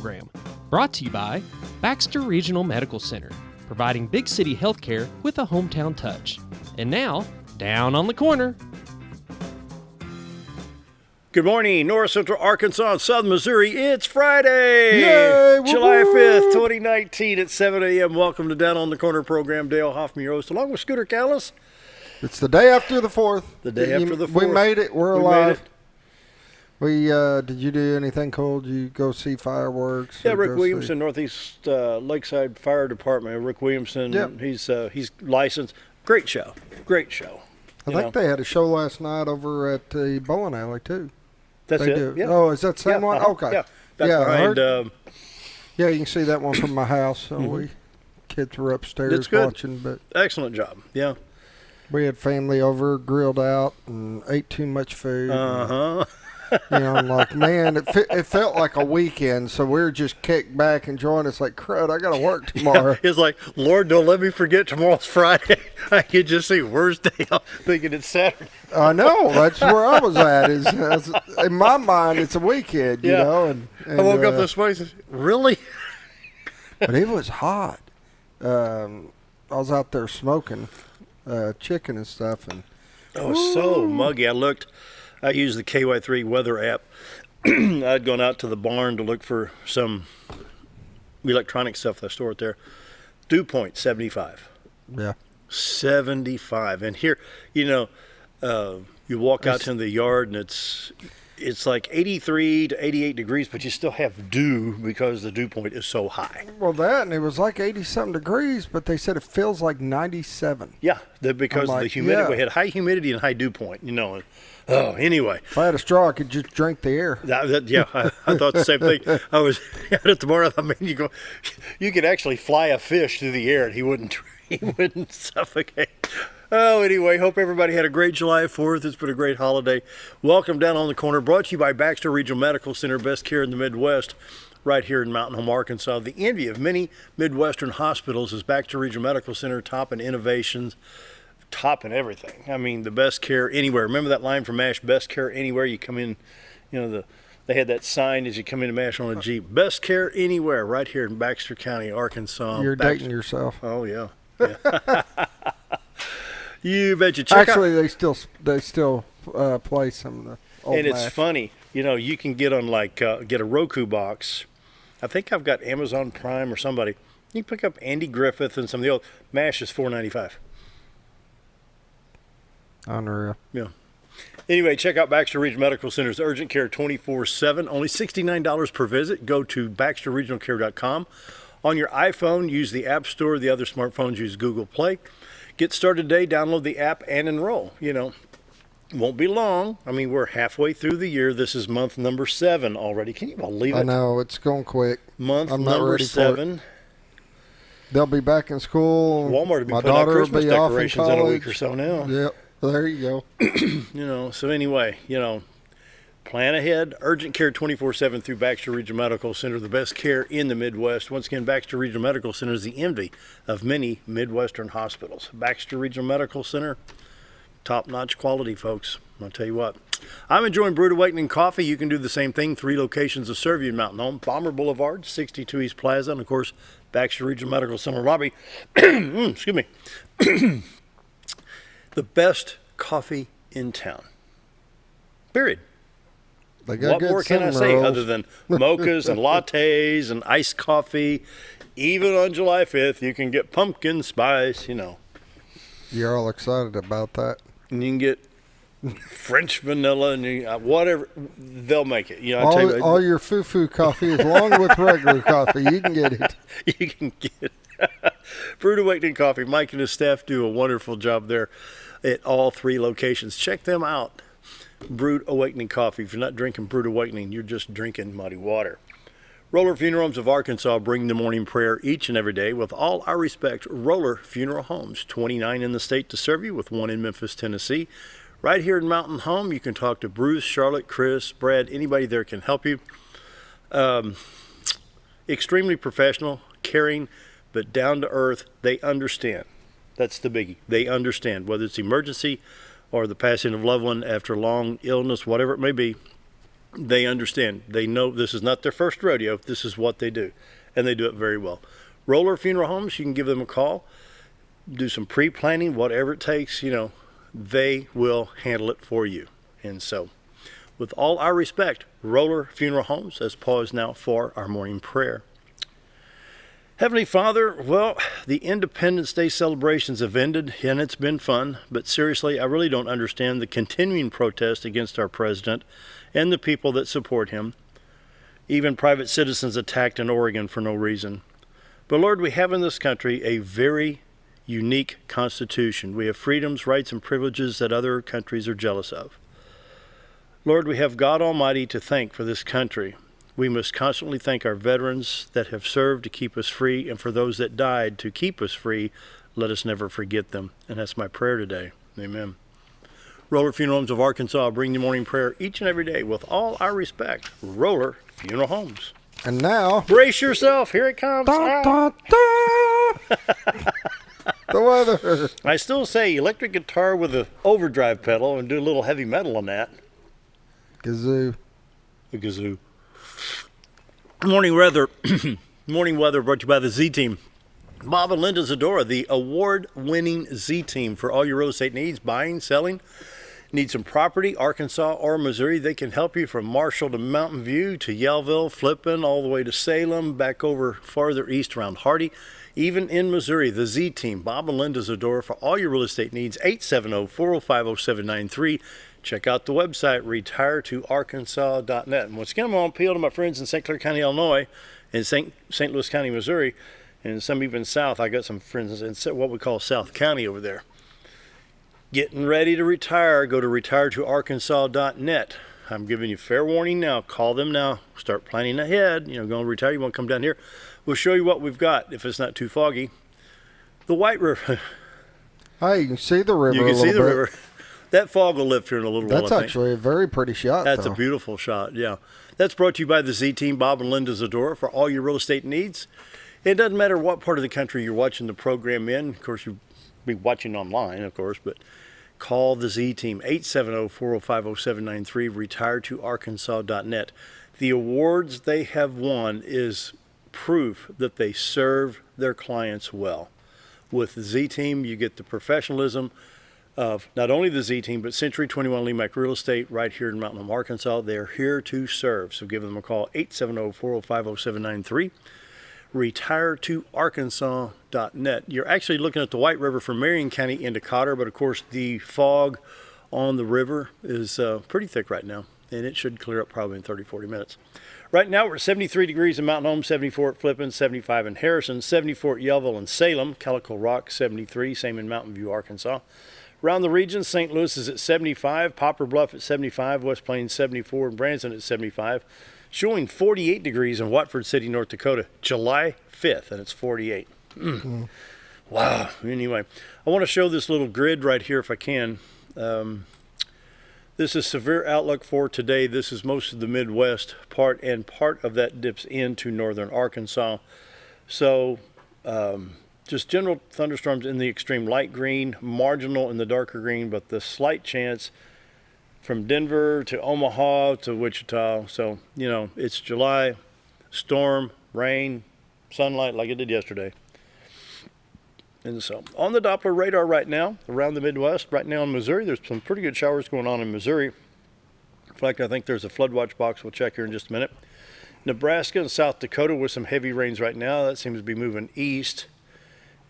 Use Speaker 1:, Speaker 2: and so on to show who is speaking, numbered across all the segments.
Speaker 1: program. Brought to you by Baxter Regional Medical Center, providing big city healthcare with a hometown touch. And now, down on the corner.
Speaker 2: Good morning, North Central Arkansas and Southern Missouri. It's Friday,
Speaker 3: Yay,
Speaker 2: July 5th, 2019 at 7 a.m. Welcome to Down on the Corner program. Dale Hoffman, your host, along with Scooter Callis.
Speaker 3: It's the day after the 4th.
Speaker 2: The day after the 4th.
Speaker 3: We made it. We're
Speaker 2: We
Speaker 3: alive.
Speaker 2: made it.
Speaker 3: Did you do anything cool? Did you go see fireworks?
Speaker 2: Yeah,
Speaker 3: or
Speaker 2: Rick
Speaker 3: go
Speaker 2: Williamson, Northeast Lakeside Fire Department. Rick Williamson,
Speaker 3: Yep.
Speaker 2: he's licensed. Great show. Great show.
Speaker 3: I think they had a show last night over at the bowling alley, too.
Speaker 2: That's
Speaker 3: They
Speaker 2: it.
Speaker 3: do.
Speaker 2: Yeah.
Speaker 3: Oh, is that the same
Speaker 2: Yeah,
Speaker 3: one?
Speaker 2: uh-huh.
Speaker 3: Okay.
Speaker 2: Yeah, that's
Speaker 3: Yeah, I
Speaker 2: behind.
Speaker 3: heard- Yeah, you can see that one from my house. So kids were upstairs
Speaker 2: It's good.
Speaker 3: watching, but
Speaker 2: Excellent job. Yeah.
Speaker 3: we had family over, grilled out, and ate too much food.
Speaker 2: Uh-huh.
Speaker 3: I'm like, man, it felt like a weekend, so we were just kicked back enjoying it. It's like, crud, I got to work tomorrow.
Speaker 2: It's like, Lord, don't let me forget tomorrow's Friday. I could just see worst day off, thinking it's Saturday.
Speaker 3: I know. That's where I was at. In my mind, it's a weekend, you
Speaker 2: Yeah.
Speaker 3: know. And
Speaker 2: I woke up this morning and said, really?
Speaker 3: But it was hot. I was out there smoking chicken and stuff. And
Speaker 2: Oh, so muggy. I used the KY3 weather app. I'd gone out to the barn to look for some electronic stuff that I store it there. Dew point, 75.
Speaker 3: yeah.
Speaker 2: 75. And here, you walk out in the yard and it's like 83 to 88 degrees, but you still have dew because the dew point is so high.
Speaker 3: Well, and it was like 80-something degrees, but they said it feels like 97.
Speaker 2: Yeah, because of the
Speaker 3: like,
Speaker 2: humidity.
Speaker 3: yeah.
Speaker 2: We had high humidity and high dew point, Anyway.
Speaker 3: If I had a straw, I could just drink the air.
Speaker 2: I thought the same thing. I was out at the bar. I thought, man, you could actually fly a fish through the air and he wouldn't suffocate. Oh, anyway, hope everybody had a great July 4th. It's been a great holiday. Welcome Down on the Corner, brought to you by Baxter Regional Medical Center, best care in the Midwest, right here in Mountain Home, Arkansas. The envy of many Midwestern hospitals is Baxter Regional Medical Center, top in innovations, top in everything. I mean, the best care anywhere. Remember that line from MASH, best care anywhere? You come in, they had that sign as you come into MASH on a Jeep. Best care anywhere, right here in Baxter County, Arkansas.
Speaker 3: You're dating yourself.
Speaker 2: Oh, yeah. You betcha.
Speaker 3: Actually, they still play some of the old
Speaker 2: And it's
Speaker 3: MASH.
Speaker 2: funny, you can get on get a Roku box. I think I've got Amazon Prime or somebody. You can pick up Andy Griffith and some of the old MASH is $4.95.
Speaker 3: Unreal.
Speaker 2: Yeah. Anyway, check out Baxter Regional Medical Center's urgent care 24/7. Only $69 per visit. Go to baxterregionalcare.com. On your iPhone, use the App Store. The other smartphones use Google Play. Get started today. Download the app and enroll. Won't be long. I mean, we're halfway through the year. This is month number 7 already. Can you believe it?
Speaker 3: I know, it's going quick.
Speaker 2: Month
Speaker 3: I'm not
Speaker 2: number
Speaker 3: ready for
Speaker 2: 7.
Speaker 3: They'll be back in school.
Speaker 2: Walmart will be
Speaker 3: My
Speaker 2: putting out
Speaker 3: daughter will
Speaker 2: Christmas
Speaker 3: be off in
Speaker 2: decorations in a week or
Speaker 3: college.
Speaker 2: so now.
Speaker 3: Yep, there you go.
Speaker 2: So anyway, plan ahead. Urgent care 24/7 through Baxter Regional Medical Center, the best care in the Midwest. Once again, Baxter Regional Medical Center is the envy of many Midwestern hospitals. Baxter Regional Medical Center, top-notch quality, folks. I'll tell you what. I'm enjoying Brewed Awakening coffee. You can do the same thing. 3 locations to serve you in Mountain Home. Bomber Boulevard, 62 East Plaza, and of course, Baxter Regional Medical Center lobby. Excuse me. The best coffee in town. Period.
Speaker 3: They got
Speaker 2: What
Speaker 3: good
Speaker 2: more can I
Speaker 3: cinnamon
Speaker 2: say
Speaker 3: rolls.
Speaker 2: other than mochas and lattes and iced coffee? Even on July 5th, you can get pumpkin spice,
Speaker 3: You're all excited about that.
Speaker 2: and you can get French vanilla and whatever. They'll make it. I'll tell you,
Speaker 3: All your foo-foo coffee, along with regular coffee, you can get it.
Speaker 2: you can get Brewed Awakening Coffee. Mike and his staff do a wonderful job there at all 3 locations. Check them out. Brewed Awakening Coffee. If you're not drinking Brewed Awakening, you're just drinking muddy water. Roller Funeral Homes of Arkansas bring the morning prayer each and every day. With all our respect, Roller Funeral Homes, 29 in the state to serve you, with 1 in Memphis, Tennessee. Right here in Mountain Home, you can talk to Bruce, Charlotte, Chris, Brad. Anybody there can help you. Extremely professional, caring, but down to earth. They understand. That's the biggie. They understand, whether it's emergency or the passing of a loved one after long illness, whatever it may be. They understand. They know this is not their first rodeo. This is what they do, and they do it very well. Roller Funeral Homes, you can give them a call, do some pre-planning, whatever it takes, they will handle it for you. And so, with all our respect, Roller Funeral Homes, let's pause now for our morning prayer. Heavenly Father, well, the Independence Day celebrations have ended, and it's been fun, but seriously, I really don't understand the continuing protest against our president and the people that support him. Even private citizens attacked in Oregon for no reason. But Lord, we have in this country a very unique constitution. We have freedoms, rights, and privileges that other countries are jealous of. Lord, we have God Almighty to thank for this country. We must constantly thank our veterans that have served to keep us free, and for those that died to keep us free, let us never forget them. And that's my prayer today. Amen. Roller Funeral Homes of Arkansas bring you morning prayer each and every day with all our respect. Roller Funeral Homes.
Speaker 3: And now,
Speaker 2: brace yourself. Here it comes.
Speaker 3: Da, da, da. The weather.
Speaker 2: I still say electric guitar with an overdrive pedal and do a little heavy metal on that.
Speaker 3: Kazoo.
Speaker 2: The kazoo. Morning weather. Morning weather brought to you by the Z-Team. Bob and Linda Zadora, the award-winning Z-Team for all your real estate needs, buying, selling. Need some property, Arkansas or Missouri, they can help you from Marshall to Mountain View to Yellville, Flippin, all the way to Salem, back over farther east around Hardy. Even in Missouri, the Z-Team, Bob and Linda Zadora, for all your real estate needs, 870-405-0793. Check out the website, retiretoarkansas.net. And once again, I'm on appeal to my friends in St. Clair County, Illinois, and St. Louis County, Missouri, and some even south. I got some friends in what we call South County over there. Getting ready to retire, go to retiretoarkansas.net. I'm giving you fair warning now. Call them now. Start planning ahead. Going to retire. You want to come down here? We'll show you what we've got if it's not too foggy. The White River.
Speaker 3: Hey, you can see the river.
Speaker 2: You can see the river. That fog will lift here in a little while.
Speaker 3: That's actually a very pretty shot.
Speaker 2: That's a beautiful shot, yeah. That's brought to you by the Z-Team, Bob and Linda Zadora, for all your real estate needs. It doesn't matter what part of the country you're watching the program in. Of course, you'll be watching online, of course, but call the Z-Team, 870-405-0793, retiretoarkansas.net. The awards they have won is proof that they serve their clients well. With the Z-Team, you get the professionalism of not only the Z-Team, but Century 21 Lemac Real Estate right here in Mountain Home, Arkansas. They're here to serve. So give them a call, 870-405-0793. retiretoarkansas.net. You're actually looking at the White River from Marion County into Cotter, but of course the fog on the river is pretty thick right now, and it should clear up probably in 30-40 minutes. Right now we're at 73 degrees in Mountain Home, 74 at Flippin, 75 in Harrison, 74 at Yellville and Salem, Calico Rock 73, same in Mountain View, Arkansas. Around the region, St. Louis is at 75, Poplar Bluff at 75, West Plains 74, and Branson at 75. Showing 48 degrees in Watford City, North Dakota, July 5th, and it's 48. Wow. Anyway, I want to show this little grid right here if I can. This is severe outlook for today. This is most of the Midwest part, and part of that dips into northern Arkansas. So just general thunderstorms in the extreme light green, marginal in the darker green, but the slight chance from Denver to Omaha to Wichita. So, it's July, storm, rain, sunlight like it did yesterday. And so, on the Doppler radar right now, around the Midwest, right now in Missouri, there's some pretty good showers going on in Missouri. In fact, I think there's a flood watch box. We'll check here in just a minute. Nebraska and South Dakota with some heavy rains right now. That seems to be moving east.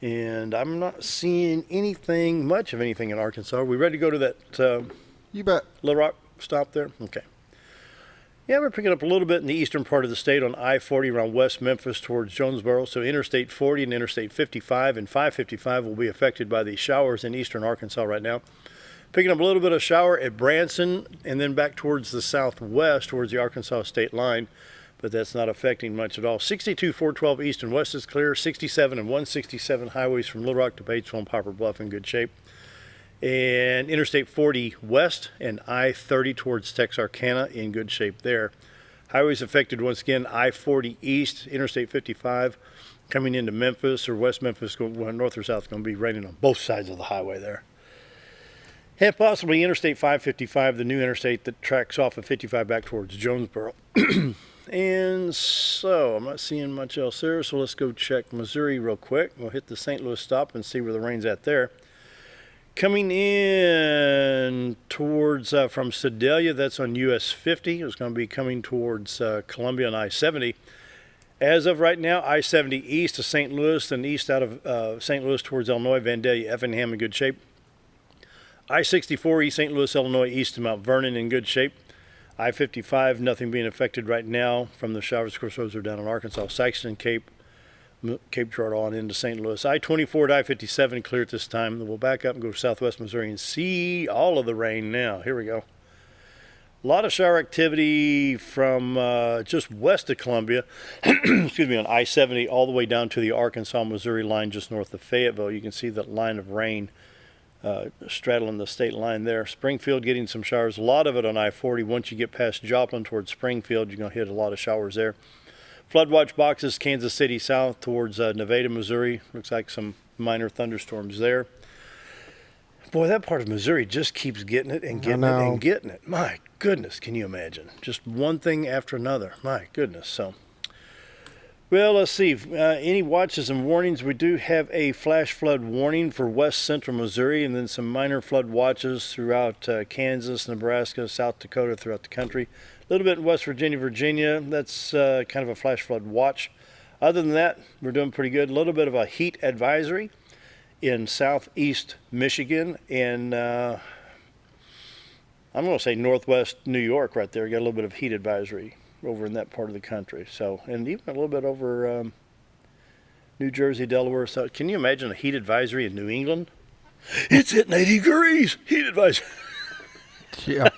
Speaker 2: And I'm not seeing much of anything in Arkansas. Are we ready to go to that
Speaker 3: You bet.
Speaker 2: Little Rock stop there? Okay. Yeah, we're picking up a little bit in the eastern part of the state on I-40 around West Memphis towards Jonesboro. So Interstate 40 and Interstate 55 and 555 will be affected by the showers in eastern Arkansas right now. Picking up a little bit of shower at Branson and then back towards the southwest towards the Arkansas state line. But that's not affecting much at all. 62, 412 east and west is clear. 67 and 167 highways from Little Rock to Batesville and Poplar Bluff in good shape. And Interstate 40 west and I-30 towards Texarkana in good shape there. Highways affected once again, I-40 east, Interstate 55 coming into Memphis or West Memphis, going north or south, going to be raining on both sides of the highway there. And possibly Interstate 555, the new interstate that tracks off of 55 back towards Jonesboro. And so I'm not seeing much else there, so let's go check Missouri real quick. We'll hit the St. Louis stop and see where the rain's at there. Coming in towards from Sedalia, that's on US 50. It's going to be coming towards Columbia on I-70. As of right now, I-70 east to St. Louis and east out of St. Louis towards Illinois, Vandalia, Effingham in good shape. I-64 East St. Louis, Illinois, east to Mount Vernon in good shape. I-55, nothing being affected right now from the showers. Of course, those are down in Arkansas. Saxton, Cape Girardeau on into St. Louis. I-24 to I-57 clear at this time. Then we'll back up and go to southwest Missouri and see all of the rain now. Here we go. A lot of shower activity from just west of Columbia, excuse me, on I-70 all the way down to the Arkansas-Missouri line just north of Fayetteville. You can see that line of rain straddling the state line there. Springfield getting some showers, a lot of it on I-40. Once you get past Joplin towards Springfield, you're going to hit a lot of showers there. Flood watch boxes, Kansas City south towards Nevada, Missouri. Looks like some minor thunderstorms there. Boy, that part of Missouri just keeps getting it and getting it and getting it. My goodness, can you imagine? Just one thing after another. My goodness. So, well, let's see. Any watches and warnings? We do have a flash flood warning for west central Missouri, and then some minor flood watches throughout Kansas, Nebraska, South Dakota, throughout the country. A little bit in West Virginia, That's kind of a flash flood watch. Other than that, we're doing pretty good. A little bit of a heat advisory in southeast Michigan and I'm going to say northwest New York right there. Got a little bit of heat advisory over in that part of the country. So, and even a little bit over New Jersey, Delaware. So, can you imagine a heat advisory in New England? It's hitting 80 degrees. Heat advisory.
Speaker 3: Yeah.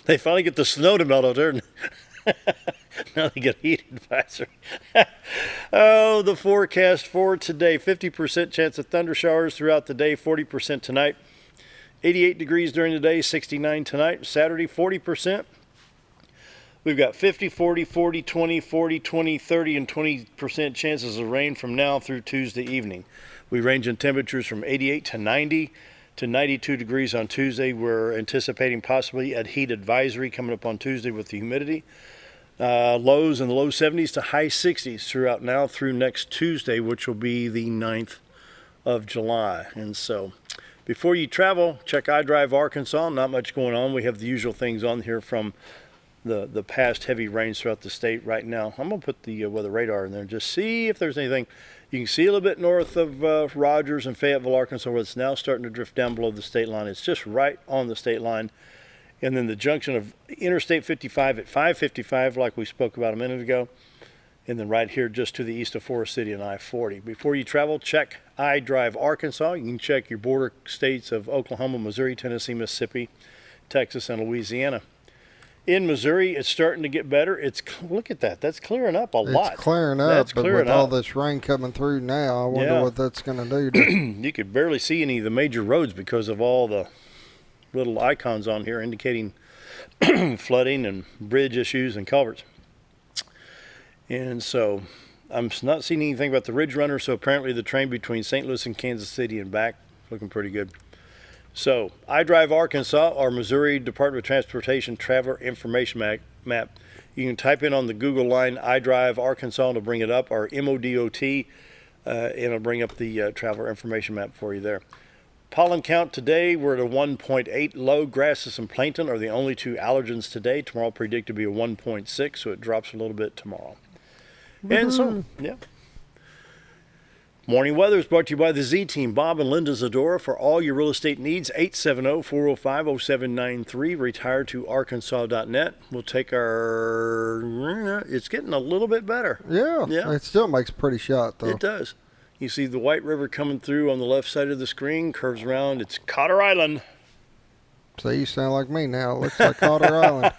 Speaker 2: They finally get the snow to melt out there. Now they get a heat advisory. Oh, the forecast for today. 50% chance of thunder showers throughout the day, 40% tonight. 88 degrees during the day, 69 tonight. Saturday, 40%. We've got 50, 40, 40, 20, 40, 20, 30, and 20% chances of rain from now through Tuesday evening. We range in temperatures from 88 to 90 to 92 degrees on Tuesday. We're anticipating possibly a heat advisory coming up on Tuesday with the humidity. Lows in the low 70s to high 60s throughout now through next Tuesday, which will be the 9th of July. And so before you travel, check iDrive Arkansas. Not much going on. We have the usual things on here from the past heavy rains throughout the state right now. I'm going to put the weather radar in there and just see if there's anything. You can see a little bit north of Rogers and Fayetteville, Arkansas, where it's now starting to drift down below the state line. It's just right on the state line. And then the junction of Interstate 55 at 555, like we spoke about a minute ago. And then right here just to the east of Forest City and I-40. Before you travel, check iDrive Arkansas. You can check your border states of Oklahoma, Missouri, Tennessee, Mississippi, Texas, and Louisiana. In Missouri, it's starting to get better. Look at that. That's clearing up a lot.
Speaker 3: It's clearing up,
Speaker 2: that's
Speaker 3: but
Speaker 2: clearing
Speaker 3: with all this rain coming through now, I wonder what that's going to do.
Speaker 2: You could barely see any of the major roads because of all the little icons on here indicating flooding and bridge issues and culverts. And so I'm not seeing anything about the Ridge Runner, so apparently the train between St. Louis and Kansas City and back looking pretty good. So iDrive Arkansas, our Missouri Department of Transportation Traveler Information Map. You can type in on the Google line iDrive Arkansas and it'll bring it up, or MODOT, and it'll bring up the Traveler Information Map for you there. Pollen count today, we're at a 1.8 low. Grasses and plankton are the only two allergens today. Tomorrow predicted to be a 1.6, so it drops a little bit tomorrow. And so, yeah. Morning weather is brought to you by the Z-Team, Bob and Linda Zadora. For all your real estate needs, 870-405-0793, retiredtoarkansas.net. We'll take our, it's getting a little bit better.
Speaker 3: Yeah. It still makes a pretty shot, though.
Speaker 2: It does. You see the White River coming through on the left side of the screen, curves around. It's Cotter Island.
Speaker 3: So you sound like me now. It looks like Cotter Island.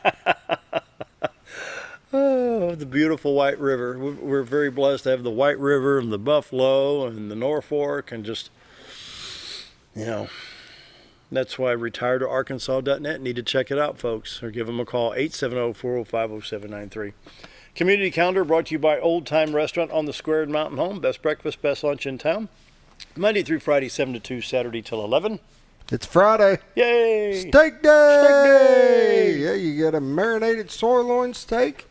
Speaker 2: Oh, the beautiful White River. We're very blessed to have the White River and the Buffalo and the Norfolk and just, that's why retiredtoarkansas.net. Need to check it out, folks, or give them a call, 870-405-0793. Community calendar brought to you by Old Time Restaurant on the Square in Mountain Home. Best breakfast, best lunch in town. Monday through Friday, 7 to 2, Saturday till 11.
Speaker 3: It's Friday.
Speaker 2: Yay!
Speaker 3: Steak day!
Speaker 2: Day!
Speaker 3: Yeah, you get a marinated sirloin steak,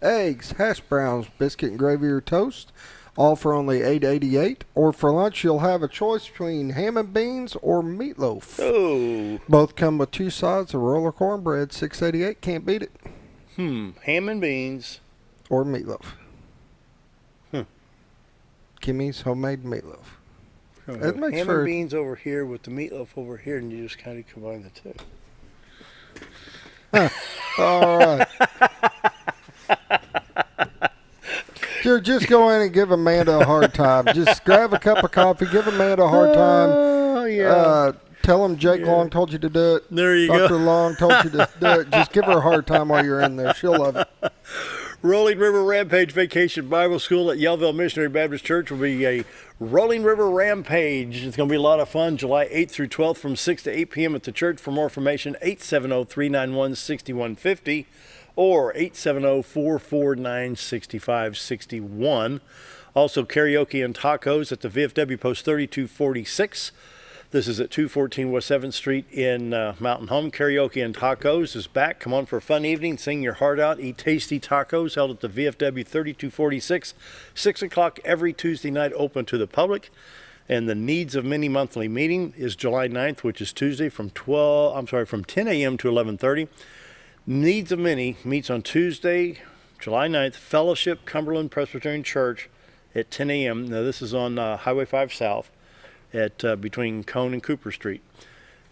Speaker 3: eggs, hash browns, biscuit and gravy or toast, all for only $8.88. Or for lunch, you'll have a choice between ham and beans or meatloaf.
Speaker 2: Oh.
Speaker 3: Both come with 2 sides of roller cornbread, $6.88. Can't beat it.
Speaker 2: Ham and beans.
Speaker 3: Or meatloaf. Kimmy's homemade meatloaf. It makes
Speaker 2: ham
Speaker 3: for
Speaker 2: and beans over here with the meatloaf over here, and you just kind of combine the two.
Speaker 3: All right. Just go in and give Amanda a hard time. Just grab a cup of coffee, give Amanda a hard time.
Speaker 2: Oh, yeah.
Speaker 3: Tell him Jake Long told you to do it.
Speaker 2: There you
Speaker 3: Dr.
Speaker 2: go.
Speaker 3: Long told you to do it. Just give her a hard time while you're in there. She'll love it.
Speaker 2: Rolling River Rampage Vacation Bible School at Yellville Missionary Baptist Church will be a Rolling River Rampage. It's going to be a lot of fun, July 8th through 12th from 6 to 8 p.m. at the church. For more information, 870-391-6150 or 870-449-6561. Also, karaoke and tacos at the VFW Post 3246. This is at 214 West 7th Street in Mountain Home. Karaoke and Tacos is back. Come on for a fun evening. Sing your heart out. Eat tasty tacos held at the VFW 3246. 6 o'clock every Tuesday night, open to the public. And the Needs of Many monthly meeting is July 9th, which is Tuesday from 10 a.m. to 11:30. Needs of Many meets on Tuesday, July 9th, Fellowship Cumberland Presbyterian Church at 10 a.m. Now, this is on Highway 5 South. At between Cone and Cooper Street.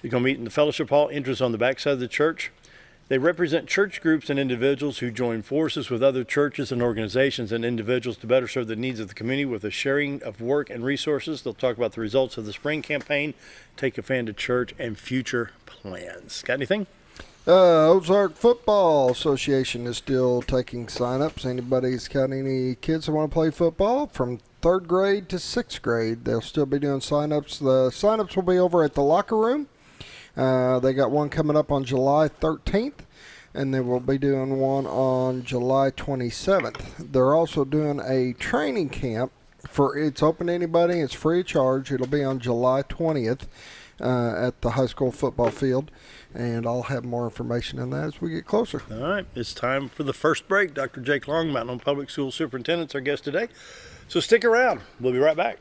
Speaker 2: You're going to meet in the Fellowship Hall, entrance on the backside of the church. They represent church groups and individuals who join forces with other churches and organizations and individuals to better serve the needs of the community with a sharing of work and resources. They'll talk about the results of the spring campaign, take a fan to church, and future plans. Got anything?
Speaker 3: Ozark Football Association is still taking sign-ups. Anybody's got any kids that want to play football from 3rd grade to 6th grade, they'll still be doing sign-ups. The sign-ups will be over at the locker room. They got one coming up on July 13th, and they will be doing one on July 27th. They're also doing a training camp. It's open to anybody. It's free of charge. It'll be on July 20th at the high school football field. And I'll have more information on that as we get closer.
Speaker 2: All right, it's time for the first break. Dr. Jake Long, Mountain Home Public School Superintendent, is our guest today. So stick around. We'll be right back.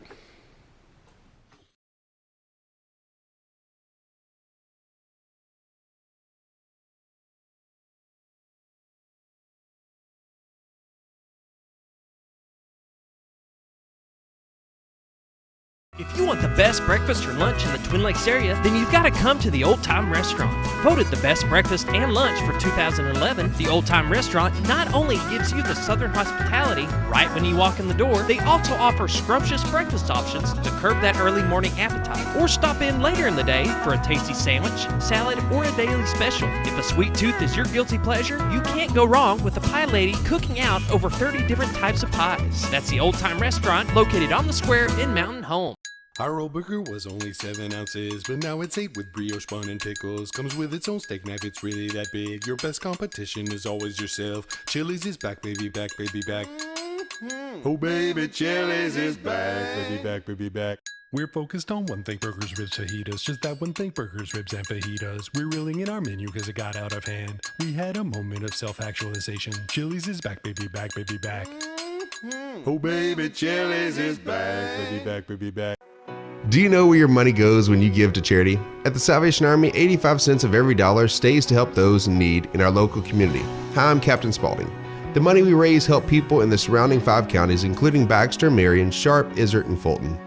Speaker 1: If you want the best breakfast or lunch in the Twin Lakes area, then you've got to come to the Old Time Restaurant. Voted the best breakfast and lunch for 2011, the Old Time Restaurant not only gives you the Southern hospitality right when you walk in the door, they also offer scrumptious breakfast options to curb that early morning appetite. Or stop in later in the day for a tasty sandwich, salad, or a daily special. If a sweet tooth is your guilty pleasure, you can't go wrong with a pie lady cooking out over 30 different types of pies. That's the Old Time Restaurant located on the square in Mountain Home.
Speaker 4: Our old burger was only 7 ounces, but now it's 8 with brioche bun and pickles. Comes with its own steak knife, it's really that big. Your best competition is always yourself. Chili's is back, baby, back, baby, back. Oh, baby, Chili's is back, baby, back, baby, back. We're focused on one thing, burgers, ribs, fajitas. Just that one thing, burgers, ribs, and fajitas. We're reeling in our menu because it got out of hand. We had a moment of self-actualization. Chili's is back, baby, back, baby, back. Oh, baby, Chili's is back, baby, back, baby, back.
Speaker 5: Do you know where your money goes when you give to charity? At the Salvation Army, 85 cents of every dollar stays to help those in need in our local community. Hi, I'm Captain Spaulding. The money we raise help people in the surrounding 5 counties, including Baxter, Marion, Sharp, Izzard, and Fulton.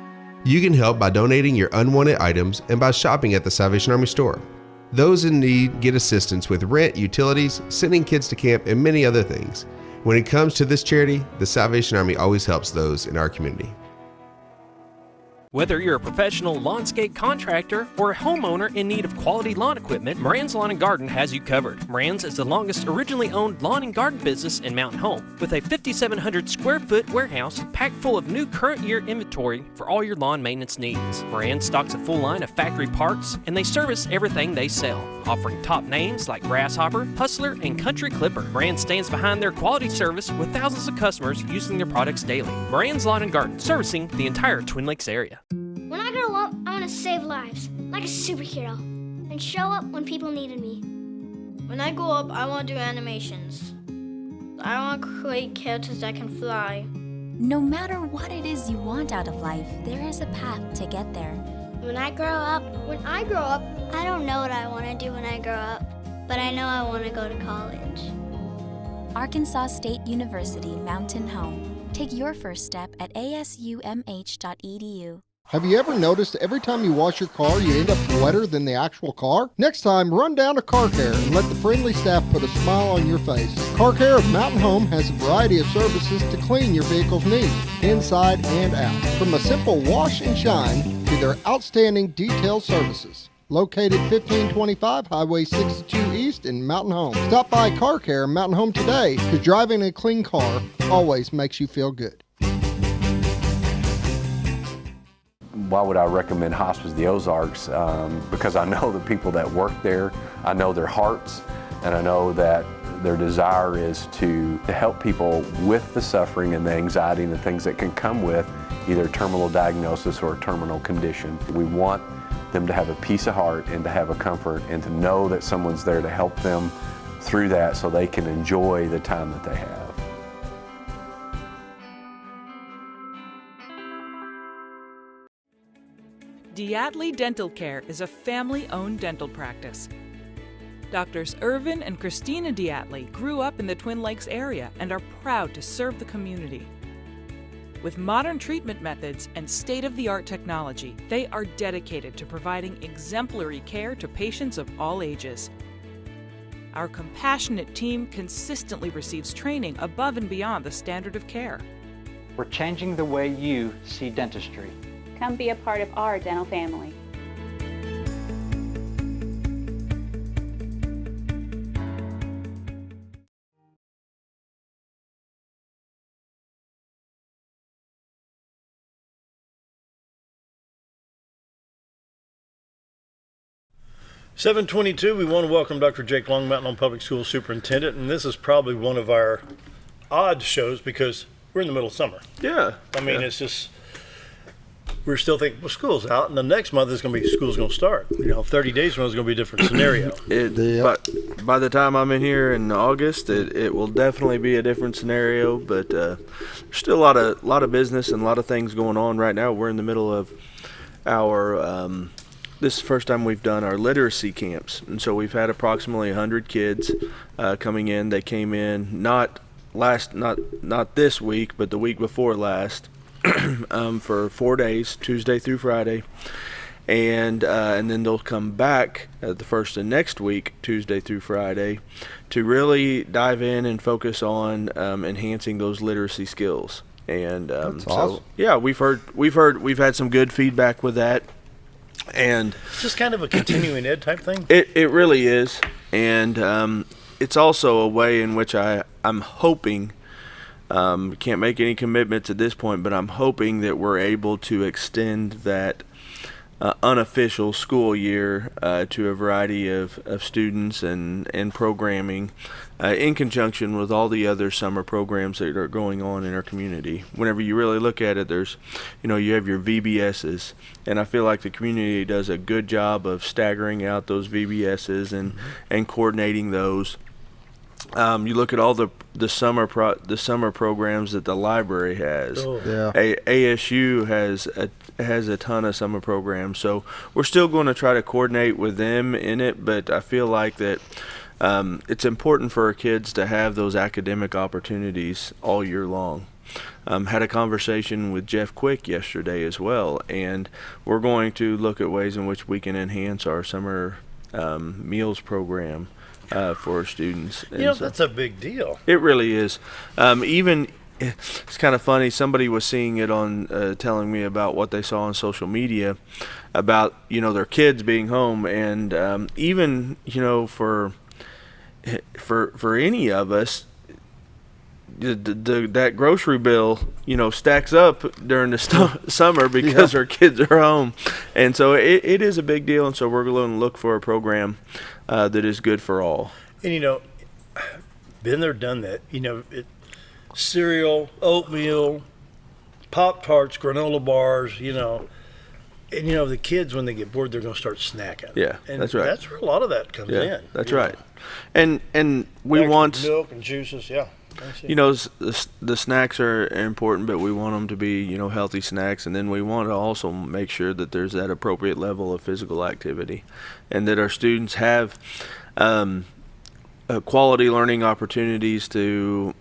Speaker 5: You can help by donating your unwanted items and by shopping at the Salvation Army store. Those in need get assistance with rent, utilities, sending kids to camp, and many other things. When it comes to this charity, the Salvation Army always helps those in our community.
Speaker 1: Whether you're a professional lawnscape contractor or a homeowner in need of quality lawn equipment, Moran's Lawn & Garden has you covered. Moran's is the longest originally owned lawn and garden business in Mountain Home, with a 5,700 square foot warehouse packed full of new current year inventory for all your lawn maintenance needs. Moran stocks a full line of factory parts, and they service everything they sell, offering top names like Grasshopper, Hustler, and Country Clipper. Moran stands behind their quality service with thousands of customers using their products daily. Moran's Lawn & Garden, servicing the entire Twin Lakes area.
Speaker 6: When I grow up, I want to save lives. like a superhero, and show up when people needed me.
Speaker 7: When I grow up, I want to do animations. I want to create characters that can fly.
Speaker 8: No matter what it is you want out of life, there is a path to get there.
Speaker 6: When I grow up, I don't know what I want to do when I grow up, but I know I want to go to college.
Speaker 8: Arkansas State University Mountain Home. Take your first step at asumh.edu.
Speaker 3: Have you ever noticed every time you wash your car, you end up wetter than the actual car? Next time, run down to Car Care and let the friendly staff put a smile on your face. Car Care of Mountain Home has a variety of services to clean your vehicle's needs, inside and out. From a simple wash and shine to their outstanding detailed services. Located 1525 Highway 62 East in Mountain Home. Stop by Car Care in Mountain Home today, because driving a clean car always makes you feel good.
Speaker 9: Why would I recommend Hospice of the Ozarks? Because I know the people that work there, I know their hearts, and I know that their desire is to help people with the suffering and the anxiety and the things that can come with either terminal diagnosis or a terminal condition. We want them to have a peace of heart and to have a comfort and to know that someone's there to help them through that so they can enjoy the time that they have.
Speaker 10: Diatley Dental Care is a family-owned dental practice. Doctors Irvin and Christina Diatley grew up in the Twin Lakes area and are proud to serve the community. With modern treatment methods and state-of-the-art technology, they are dedicated to providing exemplary care to patients of all ages. Our compassionate team consistently receives training above and beyond the standard of care.
Speaker 11: We're changing the way you see dentistry.
Speaker 12: Come be a part of our dental family.
Speaker 2: (7:22). We want to welcome Dr. Jake Long, Mountain Home Public Schools Superintendent, and this is probably one of our odd shows because we're in the middle of summer.
Speaker 13: Yeah.
Speaker 2: I mean, it's just, we're still thinking, well, school's out, and the next month is going to be, school's going to start. 30 days from now is going to be a different scenario.
Speaker 13: But by the time I'm in here in August, it will definitely be a different scenario. But there's still a lot of business and a lot of things going on right now. We're in the middle of our this is the first time we've done our literacy camps, and so we've had approximately 100 kids coming in. They came in not this week, but the week before last. For 4 days, Tuesday through Friday, and then they'll come back the first of next week, Tuesday through Friday, to really dive in and focus on enhancing those literacy skills. And
Speaker 3: That's awesome.
Speaker 13: Yeah, we've had some good feedback with that, and
Speaker 2: It's just kind of a continuing ed type thing.
Speaker 13: it really is, and it's also a way in which I'm hoping. Can't make any commitments at this point, but I'm hoping that we're able to extend that unofficial school year to a variety of students and programming in conjunction with all the other summer programs that are going on in our community. Whenever you really look at it, there's, you have your VBSs, and I feel like the community does a good job of staggering out those VBSs and coordinating those. You look at all the summer programs that the library has.
Speaker 2: Oh.
Speaker 3: Yeah.
Speaker 13: ASU has a ton of summer programs, so we're still going to try to coordinate with them in it. But I feel like that it's important for our kids to have those academic opportunities all year long. Had a conversation with Jeff Quick yesterday as well, and we're going to look at ways in which we can enhance our summer meals program. For our students. And
Speaker 2: That's a big deal.
Speaker 13: It really is. It's kind of funny. Somebody was seeing it on, telling me about what they saw on social media about, their kids being home. And even, for any of us, that grocery bill, stacks up during the summer because our kids are home. And so it is a big deal. And so we're going to look for a program that is good for all.
Speaker 2: And been there, done that. Cereal, oatmeal, Pop-Tarts, granola bars, And you know, the kids, when they get bored, they're going to start snacking.
Speaker 13: Yeah,
Speaker 2: and
Speaker 13: that's right.
Speaker 2: That's where a lot of that comes in.
Speaker 13: That's
Speaker 2: you
Speaker 13: right.
Speaker 2: know.
Speaker 13: And we
Speaker 2: Extra
Speaker 13: want
Speaker 2: milk and juices. Yeah.
Speaker 13: You know, the snacks are important, but we want them to be, you know, healthy snacks, and then we want to also make sure that there's that appropriate level of physical activity, and that our students have quality learning opportunities to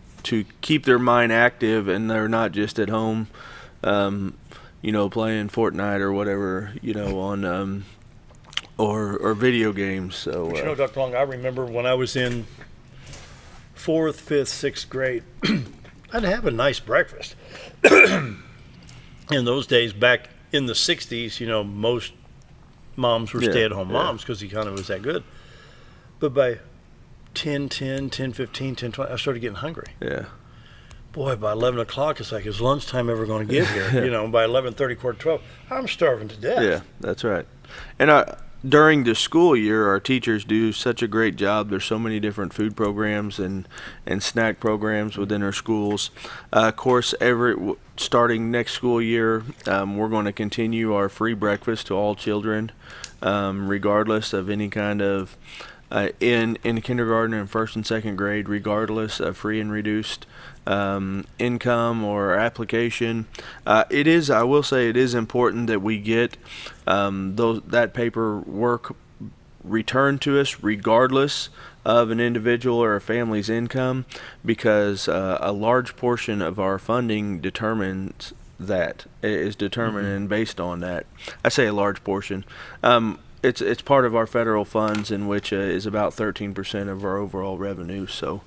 Speaker 13: keep their mind active, and they're not just at home, you know, playing Fortnite or whatever, you know, on or video games. So
Speaker 2: But you know, Dr. Long, I remember when I was in 4th, 5th, 6th grade, I'd have a nice breakfast. In those days, back in the 60s, you know, most moms were stay-at-home moms because the economy was that good. But by 10:10, 10:15, 10:20, I started getting hungry.
Speaker 13: Yeah.
Speaker 2: Boy, by 11 o'clock, it's like, is lunchtime ever going to get here? You know, by 11:30, 11:45, I'm starving to death.
Speaker 13: Yeah, that's right. And during the school year, our teachers do such a great job. There's so many different food programs and snack programs within our schools. Of course, starting next school year, we're going to continue our free breakfast to all children, regardless of any kind of in kindergarten and 1st and 2nd grade, regardless of free and reduced income or application. I will say it is important that we get that paperwork returned to us regardless of an individual or a family's income, because a large portion of our funding is determined and based on that. I say a large portion. It's part of our federal funds, in which is about 13% of our overall revenue. So,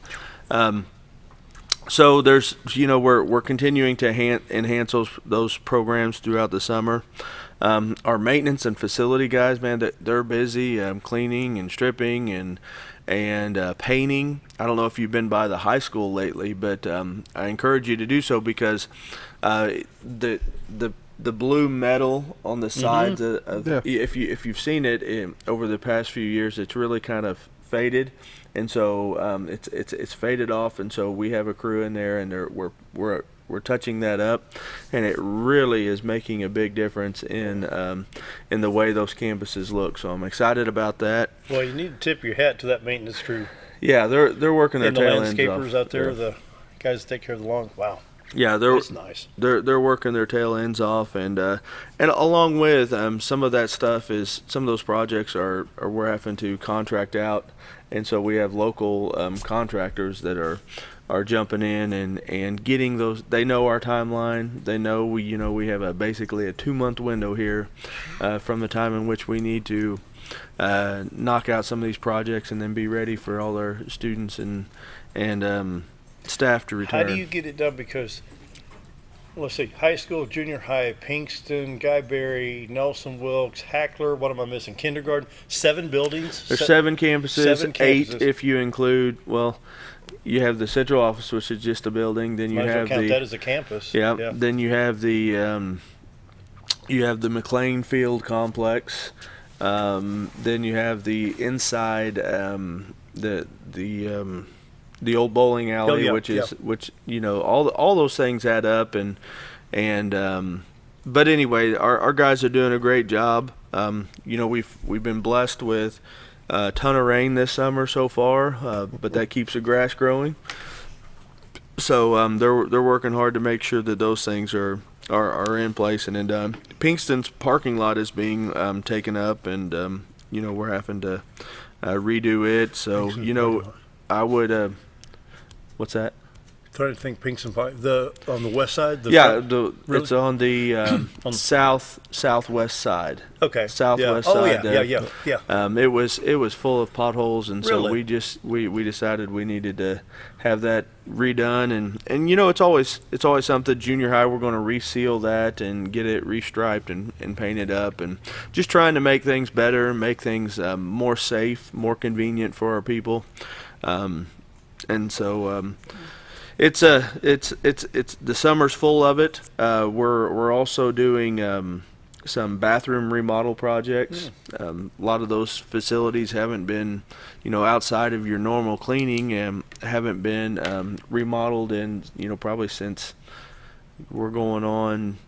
Speaker 13: there's, you know, we're continuing to enhance those programs throughout the summer. Our maintenance and facility guys, man, they're busy cleaning and stripping and painting. I don't know if you've been by the high school lately, but I encourage you to do so, because the blue metal on the sides if you've seen it over the past few years, it's really kind of faded, and so it's faded off, and so we have a crew in there, and we're touching that up, and it really is making a big difference in the way those campuses look. So I'm excited about that.
Speaker 2: Well, you need to tip your hat to that maintenance crew.
Speaker 13: Yeah, they're working their tail ends off.
Speaker 2: And the landscapers out there, the guys that take care of the lawn. Wow.
Speaker 13: Yeah,
Speaker 2: that's nice.
Speaker 13: They're working their tail ends off, and along with some of that stuff is some of those projects are we're having to contract out, and so we have local contractors that are jumping in and getting those. They know our timeline. They know we have basically a 2-month window here from the time in which we need to knock out some of these projects and then be ready for all our students and staff to return.
Speaker 2: How do you get it done? Because, let's see, high school, junior high, Pinkston, Guyberry, Nelson Wilkes, Hackler, what am I missing? Kindergarten, 7 buildings?
Speaker 13: There's 7 campuses, 8 if you include, well, you have the central office, which is just a building. Then you have
Speaker 2: count that as a campus.
Speaker 13: Yeah. Then you have the McLean Field complex. Then you have the inside the old bowling alley, which you know, all those things add up, and but anyway, our guys are doing a great job. You know, we've been blessed with a ton of rain this summer so far, but that keeps the grass growing. So they're working hard to make sure that those things are in place, and then Pinkston's parking lot is being taken up, and you know, we're having to redo it. So you know, I would. What's that?
Speaker 2: Trying to think, Pinkston Park, on the west side.
Speaker 13: It's on the southwest side.
Speaker 2: Okay.
Speaker 13: Southwest
Speaker 2: side.
Speaker 13: Yeah. It was full of potholes, and so we decided we needed to have that redone, and you know, it's always something. Junior high, we're going to reseal that and get it restriped and painted up, and just trying to make things better, make things more safe, more convenient for our people, and so. It's the summer's full of it. We're also doing some bathroom remodel projects. A lot of those facilities haven't been, you know, outside of your normal cleaning, and haven't been remodeled in, you know, probably since we're going on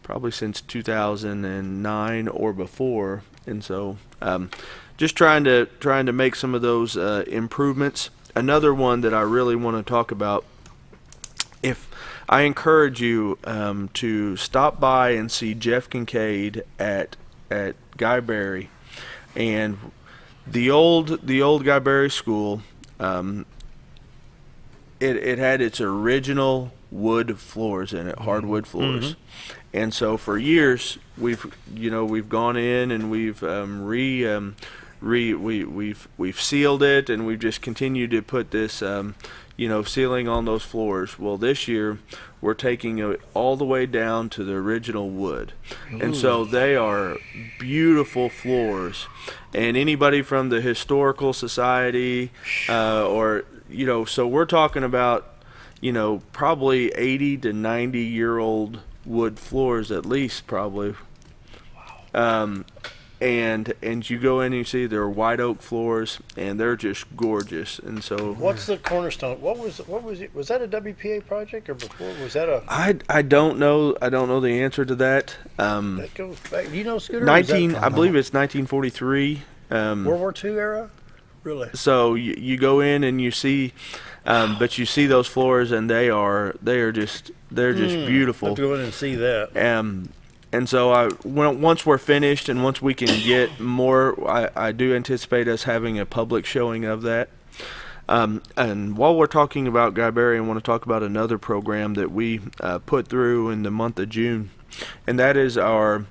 Speaker 13: probably since 2009 or before, and so just trying to make some of those improvements. Another one that I really want to talk about, if I encourage you to stop by and see Jeff Kincaid at Guy Berry, and the old Guy Berry school. It had its original wood floors in it, hardwood floors, and so for years we've gone in and we've we've sealed it, and we've just continued to put this sealing on those floors. Well, this year we're taking it all the way down to the original wood. And so they are beautiful floors. And anybody from the Historical Society so we're talking about, probably 80 to 90-year-old wood floors at least, probably. Wow. And you go in and you see they're white oak floors, and they're just gorgeous. And so,
Speaker 2: what's the cornerstone? What was it? Was that a WPA project, or before was that a?
Speaker 13: I don't know. I don't know the answer to that.
Speaker 2: That goes back. Do you know, Scooter?
Speaker 13: I believe it's 1943.
Speaker 2: World War II era. Really?
Speaker 13: So you go in and you see, but you see those floors, and they're just beautiful.
Speaker 2: I have to go in and see that.
Speaker 13: And so once we're finished and once we can get more, I do anticipate us having a public showing of that. And while we're talking about Guy Berry, I want to talk about another program that we put through in the month of June, and that is our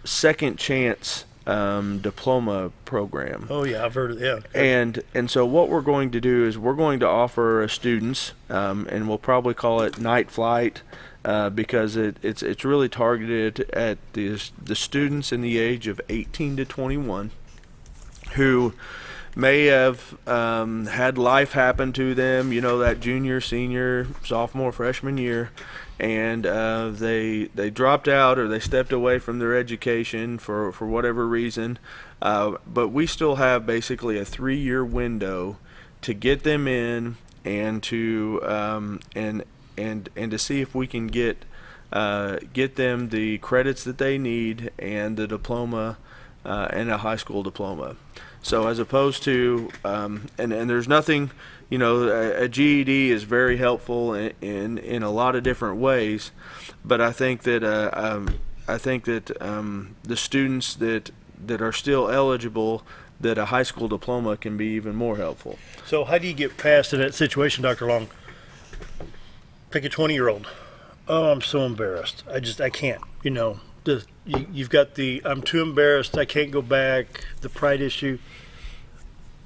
Speaker 13: Second Chance diploma program.
Speaker 2: Oh yeah, I've heard of it. Yeah.
Speaker 13: And so what we're going to do is we're going to offer students, and we'll probably call it Night Flight. Because it's really targeted at the students in the age of 18 to 21 who may have had life happen to them, that junior, senior, sophomore, freshman year, and they dropped out or they stepped away from their education for whatever reason. But we still have basically a 3-year window to get them in and to and to see if we can get them the credits that they need and the diploma and a high school diploma. So as opposed to and there's nothing, a GED is very helpful in a lot of different ways, but I think that the students that are still eligible, that a high school diploma can be even more helpful.
Speaker 2: So how do you get past in that situation, Dr. Long? Pick a 20-year-old. Oh, I'm so embarrassed. I can't. You've got I'm too embarrassed. I can't go back. The pride issue.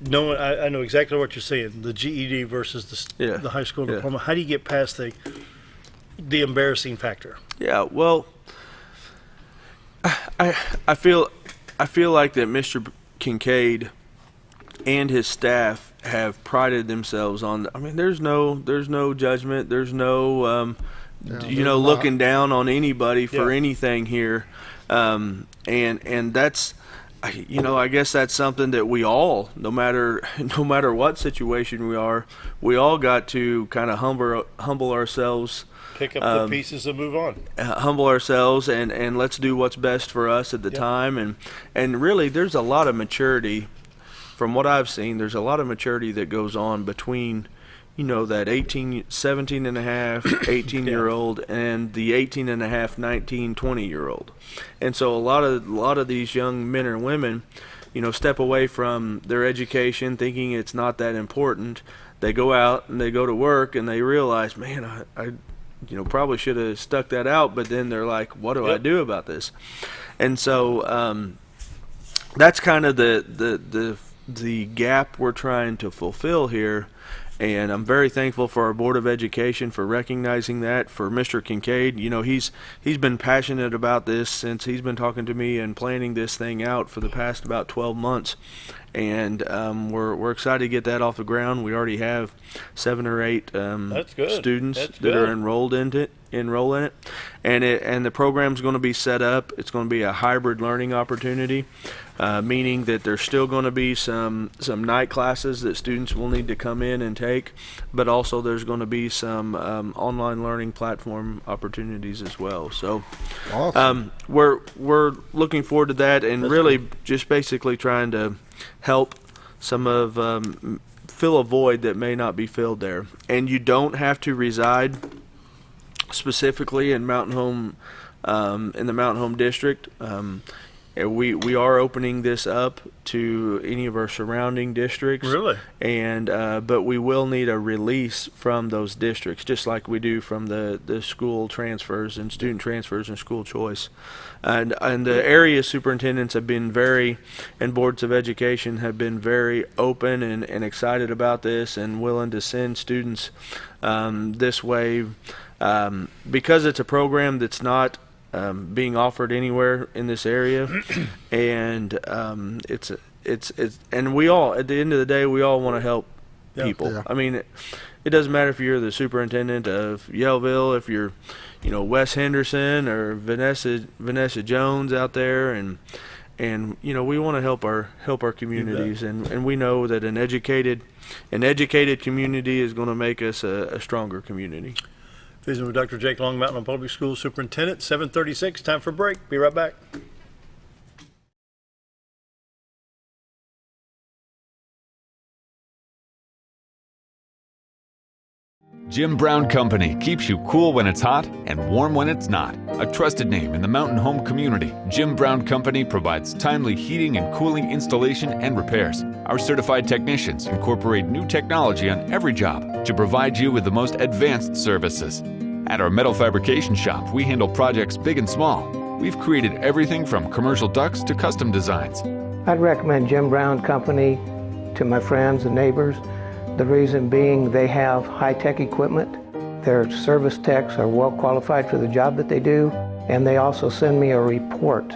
Speaker 2: No, I know exactly what you're saying. The GED versus the high school diploma. How do you get past the embarrassing factor?
Speaker 13: Yeah. Well, I feel like that Mr. Kincaid and his staff have prided themselves on. There's no judgment. There's no, looking down on anybody for anything here, and that's, I guess that's something that we all, no matter what situation we all got to kind of humble ourselves.
Speaker 2: Pick up the pieces and move on.
Speaker 13: Humble ourselves and let's do what's best for us at the time, and really there's a lot of maturity. From what I've seen, there's a lot of maturity that goes on between, that 17 and a half, 18-year-old and the 18 and a half, 19, 20-year-old. And so a lot of these young men and women, step away from their education thinking it's not that important. They go out and they go to work and they realize, man, I probably should have stuck that out, but then they're like, what do I do about this? And so that's kind of the gap we're trying to fulfill here, and I'm very thankful for our Board of Education for recognizing that. For Mr. Kincaid, he's been passionate about this since he's been talking to me and planning this thing out for the past about 12 months, and we're excited to get that off the ground. We already have 7 or 8 students that are enrolled in it, and the program's going to be set up. It's going to be a hybrid learning opportunity, meaning that there's still going to be some night classes that students will need to come in and take, but also there's going to be some online learning platform opportunities as well. So
Speaker 3: awesome.
Speaker 13: We're looking forward to that, and really just basically trying to help some of fill a void that may not be filled there. And you don't have to reside specifically in Mountain Home, in the Mountain Home district. We are opening this up to any of our surrounding districts.
Speaker 2: Really?
Speaker 13: And but we will need a release from those districts, just like we do from the school transfers and student transfers and school choice. And the area superintendents have been and boards of education have been very open and excited about this and willing to send students this way, because it's a program that's not being offered anywhere in this area, and it's and we all, at the end of the day, we all want to help people.
Speaker 3: Yeah.
Speaker 13: I mean, it doesn't matter if you're the superintendent of Yellville, if you're, Wes Henderson or Vanessa Jones out there, and we want to help our communities, and we know that an educated community is going to make us a stronger community.
Speaker 2: Visiting with Dr. Jake Long, Mountain Home Public Schools Superintendent. 7:36, time for a break. Be right back.
Speaker 14: Jim Brown Company keeps you cool when it's hot and warm when it's not. A trusted name in the Mountain Home community, Jim Brown Company provides timely heating and cooling installation and repairs. Our certified technicians incorporate new technology on every job to provide you with the most advanced services. At our metal fabrication shop, we handle projects big and small. We've created everything from commercial ducts to custom designs.
Speaker 15: I'd recommend Jim Brown Company to my friends and neighbors. The reason being they have high-tech equipment. Their service techs are well qualified for the job that they do, and they also send me a report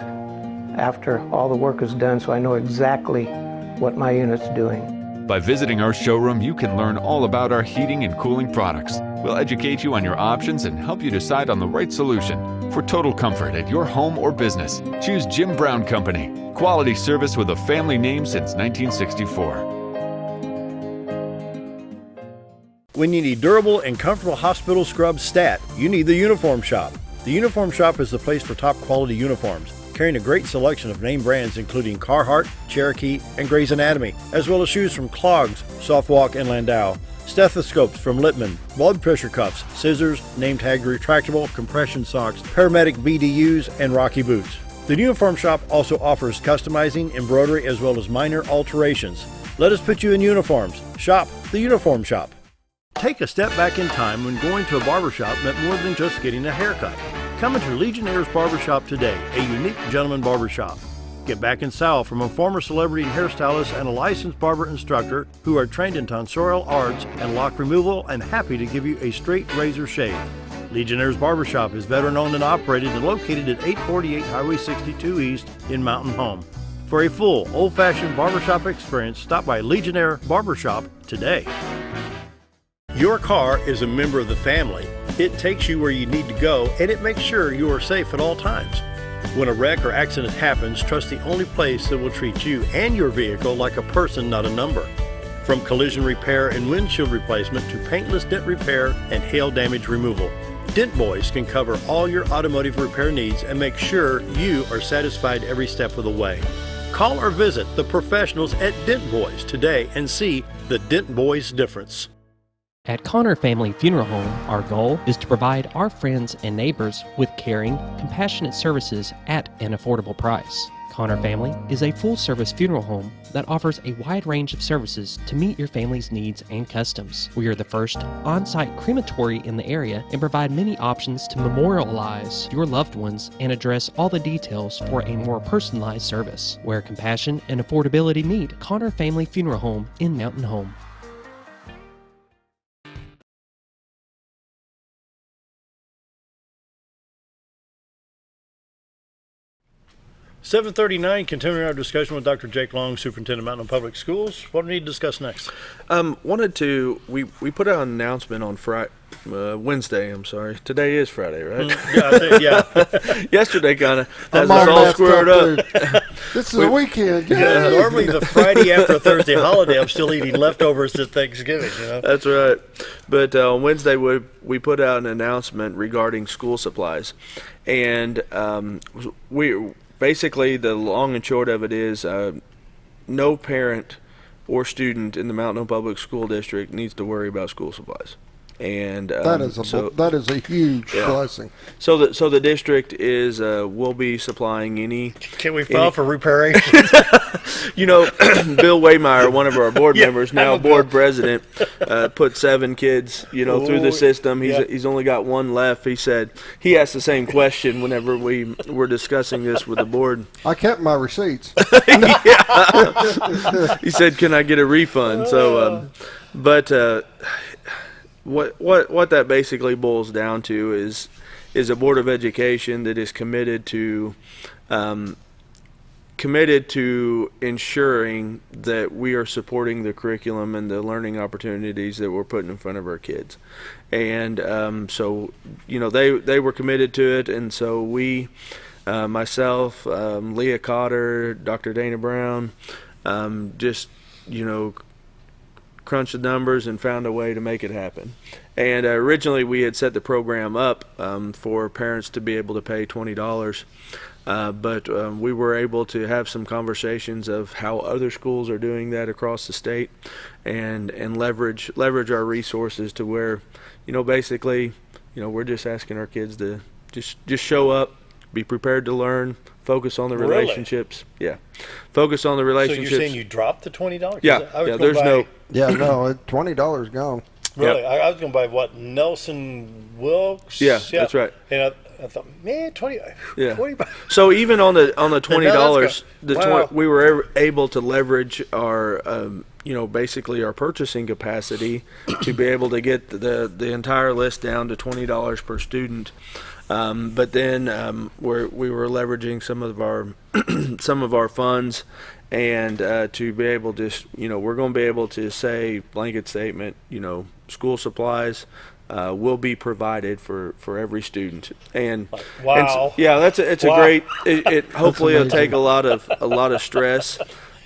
Speaker 15: after all the work is done so I know exactly what my unit's doing.
Speaker 14: By visiting our showroom, you can learn all about our heating and cooling products. We'll educate you on your options and help you decide on the right solution. For total comfort at your home or business, choose Jim Brown Company. Quality service with a family name since 1964.
Speaker 2: When you need durable and comfortable hospital scrubs stat, you need the Uniform Shop. The Uniform Shop is the place for top quality uniforms, carrying a great selection of name brands including Carhartt, Cherokee, and Grey's Anatomy, as well as shoes from Clogs, Softwalk, and Landau, stethoscopes from Littman, blood pressure cuffs, scissors, name tag retractable, compression socks, paramedic BDUs, and Rocky boots. The Uniform Shop also offers customizing, embroidery, as well as minor alterations. Let us put you in uniforms. Shop the Uniform Shop. Take a step back in time when going to a barbershop meant more than just getting a haircut. Come into Legionnaire's Barbershop today, a unique gentleman barbershop. Get back in style from a former celebrity hairstylist and a licensed barber instructor who are trained in tonsorial arts and lock removal and happy to give you a straight razor shave. Legionnaire's Barbershop is veteran owned and operated and located at 848 Highway 62 East in Mountain Home. For a full old-fashioned barbershop experience, stop by Legionnaire Barbershop today. Your car is a member of the family. It takes you where you need to go, and it makes sure you are safe at all times. When a wreck or accident happens, trust the only place that will treat you and your vehicle like a person, not a number. From collision repair and windshield replacement to paintless dent repair and hail damage removal, Dent Boys can cover all your automotive repair needs and make sure you are satisfied every step of the way. Call or visit the professionals at Dent Boys today and see the Dent Boys difference.
Speaker 1: At Connor Family Funeral Home, our goal is to provide our friends and neighbors with caring, compassionate services at an affordable price. Connor Family is a full-service funeral home that offers a wide range of services to meet your family's needs and customs. We are the first on-site crematory in the area and provide many options to memorialize your loved ones and address all the details for a more personalized service. Where compassion and affordability meet, Connor Family Funeral Home in Mountain Home.
Speaker 2: 7:39, continuing our discussion with Dr. Jake Long, Superintendent of Mountain Public Schools. What do we need to discuss next?
Speaker 13: We put out an announcement on Wednesday, I'm sorry. Today is Friday, right?
Speaker 2: Yeah.
Speaker 13: Yesterday kind of has us all squared up.
Speaker 3: This is a weekend.
Speaker 2: Yeah, normally the Friday after a Thursday holiday, I'm still eating leftovers at Thanksgiving, you know?
Speaker 13: That's right. But on Wednesday, we put out an announcement regarding school supplies. And basically, the long and short of it is no parent or student in the Mountain Home Public School District needs to worry about school supplies. And
Speaker 3: that is a huge blessing.
Speaker 13: So the district is will be supplying any.
Speaker 2: Can we file for reparation?
Speaker 13: Bill Waymeyer, one of our board members, now board president, put 7 kids, through the system. He's only got 1 left. He said he asked the same question whenever we were discussing this with the board.
Speaker 3: I kept my receipts.
Speaker 13: He said, "Can I get a refund?" So, What that basically boils down to is a Board of Education that is committed to ensuring that we are supporting the curriculum and the learning opportunities that we're putting in front of our kids. And they were committed to it, and so we, myself, Leah Cotter, Dr. Dana Brown, crunched the numbers and found a way to make it happen. And originally we had set the program up for parents to be able to pay $20, but we were able to have some conversations of how other schools are doing that across the state, and leverage our resources to where, basically, we're just asking our kids to just show up, be prepared to learn, focus on the relationships.
Speaker 2: Really?
Speaker 13: Yeah, focus on the relationships.
Speaker 2: So you're saying you dropped the $20?
Speaker 13: Yeah, there's no.
Speaker 3: Yeah, no, $20 gone.
Speaker 2: Really?
Speaker 13: Yep.
Speaker 2: I was going to buy what? Nelson Wilkes?
Speaker 13: Yeah, that's right.
Speaker 2: And I thought, man, 20 bucks.
Speaker 13: So even on the $20, we were able to leverage our basically our purchasing capacity to be able to get the entire list down to $20 per student. But then we were leveraging some of our funds, and to be able to, we're going to be able to say blanket statement, school supplies will be provided for every student. And
Speaker 2: wow,
Speaker 13: it's a great. It hopefully it'll take a lot of stress.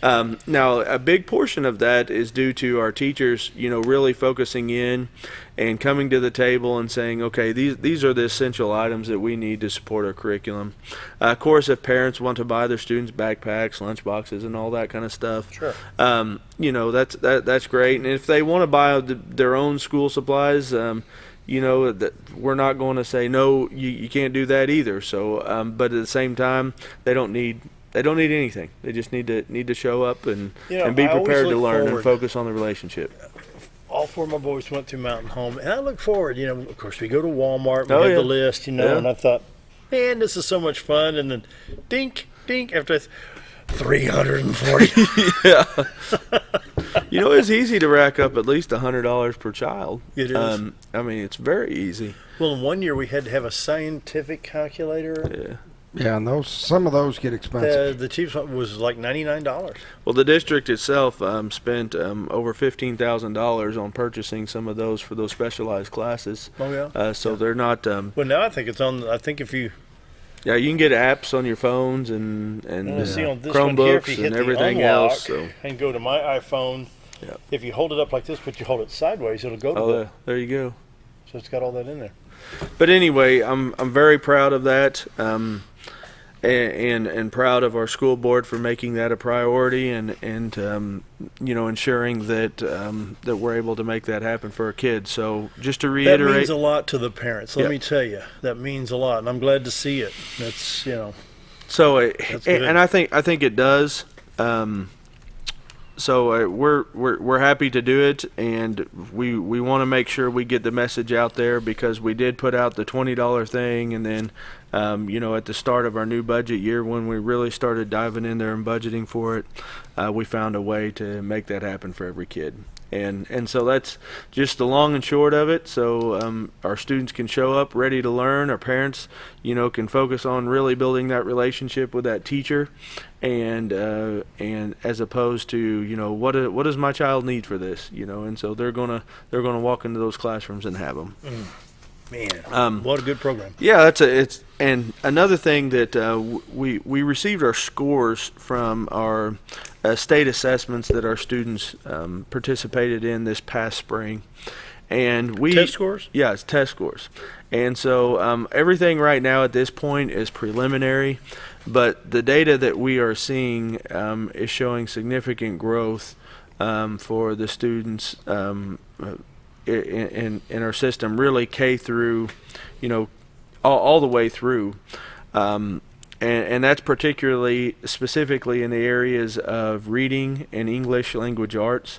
Speaker 13: Now, a big portion of that is due to our teachers, really focusing in and coming to the table and saying, okay, these are the essential items that we need to support our curriculum. Of course, if parents want to buy their students backpacks, lunch boxes, and all that kind of stuff,
Speaker 2: sure.
Speaker 13: That's great. And if they want to buy their own school supplies, that we're not going to say no, you can't do that either. So, but at the same time, they don't need anything. They just need to show up and be prepared to learn and focus on the relationship.
Speaker 2: All 4 of my boys went through Mountain Home, and I look forward. Of course, we go to Walmart, we have the list, and I thought, man, this is so much fun. And then, dink, after 340.
Speaker 13: Yeah. It's easy to rack up at least $100 per child.
Speaker 2: It is.
Speaker 13: It's very easy.
Speaker 2: Well, in one year we had to have a scientific calculator.
Speaker 13: Yeah.
Speaker 3: Yeah, and some of those get expensive.
Speaker 2: The cheapest one was like $99.
Speaker 13: Well, the district itself spent over $15,000 on purchasing some of those for those specialized classes.
Speaker 2: Oh yeah.
Speaker 13: So they're not.
Speaker 2: Well, now I think it's on. I think if you.
Speaker 13: Yeah, you can get apps on your phones and
Speaker 2: see on this
Speaker 13: Chromebooks
Speaker 2: one here, if you hit
Speaker 13: and everything else. So.
Speaker 2: And go to my iPhone.
Speaker 13: Yeah.
Speaker 2: If you hold it up like this, but you hold it sideways, it'll go to
Speaker 13: the. There you go.
Speaker 2: So it's got all that in there.
Speaker 13: But anyway, I'm very proud of that. And proud of our school board for making that a priority and ensuring that that we're able to make that happen for our kids. So just to reiterate,
Speaker 2: that means a lot to the parents. Let me tell you, that means a lot, and I'm glad to see it. That's
Speaker 13: So and I think it does. So we're happy to do it, and we want to make sure we get the message out there, because we did put out the $20 thing, and then at the start of our new budget year, when we really started diving in there and budgeting for it, we found a way to make that happen for every kid. And so that's just the long and short of it. So our students can show up ready to learn. Our parents, can focus on really building that relationship with that teacher, and as opposed to what does my child need for this, and so they're gonna walk into those classrooms and have them.
Speaker 2: Man, what a good program.
Speaker 13: Yeah, and another thing that we received our scores from our state assessments that our students participated in this past spring, and
Speaker 2: test scores.
Speaker 13: Yeah, it's test scores, and so everything right now at this point is preliminary, but the data that we are seeing is showing significant growth for the students. In our system, really K through, all the way through, and that's specifically in the areas of reading and English language arts.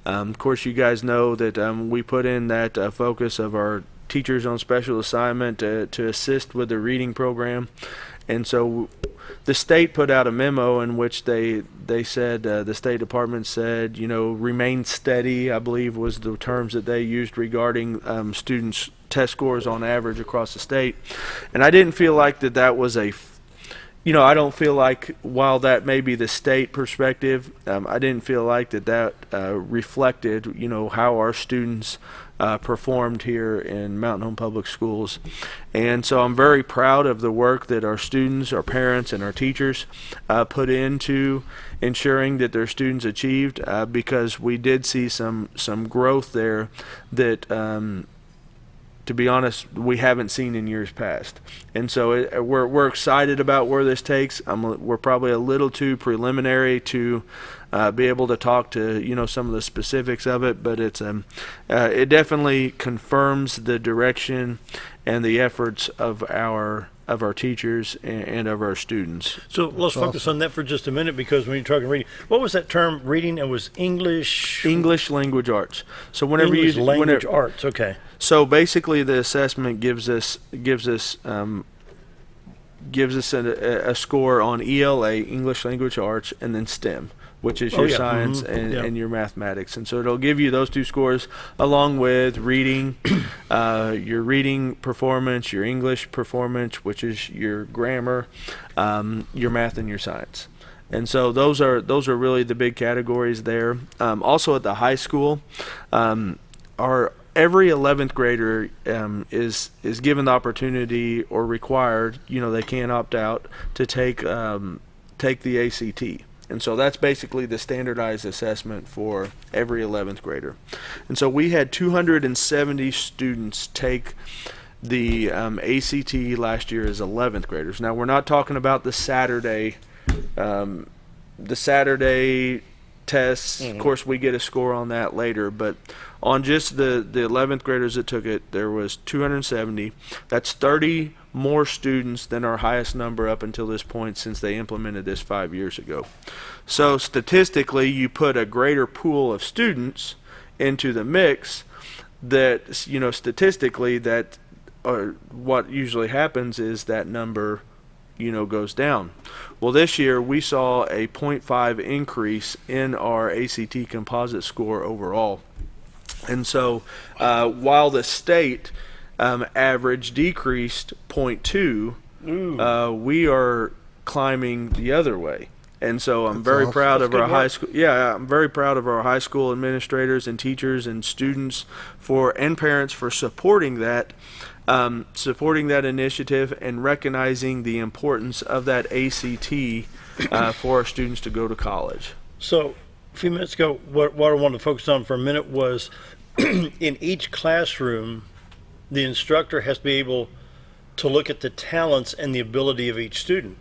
Speaker 13: Of course, you guys know that we put in that focus of our teachers on special assignment to assist with the reading program, and so the state put out a memo in which they said, the State Department said, remain steady, I believe was the terms that they used regarding students' test scores on average across the state. And I didn't feel like that was I don't feel like, while that may be the state perspective, I didn't feel like that reflected, how our students performed here in Mountain Home Public Schools. And so I'm very proud of the work that our students, our parents, and our teachers put into ensuring that their students achieved, because we did see some growth there that, to be honest, we haven't seen in years past. And so we're excited about where this takes. We're probably a little too preliminary to be able to talk to some of the specifics of it, but it definitely confirms the direction and the efforts of our teachers and of our students.
Speaker 2: So let's focus on that for just a minute, because when you're talking reading, what was that term? Reading? It was English
Speaker 13: language arts. So whenever
Speaker 2: language arts, okay.
Speaker 13: So basically, the assessment gives us a score on ELA, English language arts, and then STEM, which is your science and your mathematics. And so it'll give you those two scores along with reading, your reading performance, your English performance, which is your grammar, your math, and your science. And so those are really the big categories there. Also at the high school, every 11th grader is given the opportunity, or required, they can't opt out, to take the ACT. And so that's basically the standardized assessment for every 11th grader. And so we had 270 students take the ACT last year as 11th graders. Now, we're not talking about the Saturday tests. Of course, we get a score on that later, but on just the 11th graders that took it, there was 270. That's 30 more students than our highest number up until this point, since they implemented this 5 years ago. So statistically, you put a greater pool of students into the mix, that statistically, what usually happens is that number goes down. Well, this year we saw a 0.5 increase in our ACT composite score overall. And so while the state average decreased 0.2, we are climbing the other way. And so I'm very proud of our high school. Yeah, I'm very proud of our high school administrators and teachers and students and parents for supporting that initiative and recognizing the importance of that ACT for our students to go to college.
Speaker 2: So a few minutes ago, what I wanted to focus on for a minute was in each classroom, the instructor has to be able to look at the talents and the ability of each student.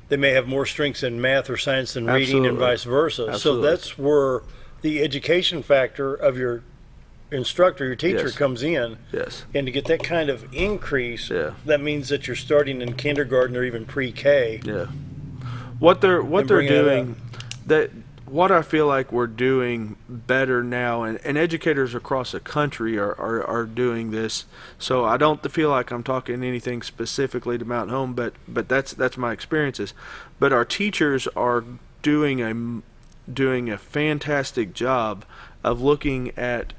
Speaker 2: They may have more strengths in math or science than reading, and vice versa.
Speaker 13: Absolutely.
Speaker 2: So that's where the education factor of your instructor, your teacher, comes in.
Speaker 13: Yes.
Speaker 2: And to get that kind of increase, that means that you're starting in kindergarten or even pre-K.
Speaker 13: Yeah. What they're doing, what I feel like we're doing better now, and educators across the country are doing this. So I don't feel like I'm talking anything specifically to Mountain Home, but that's my experiences. But our teachers are doing doing a fantastic job of looking at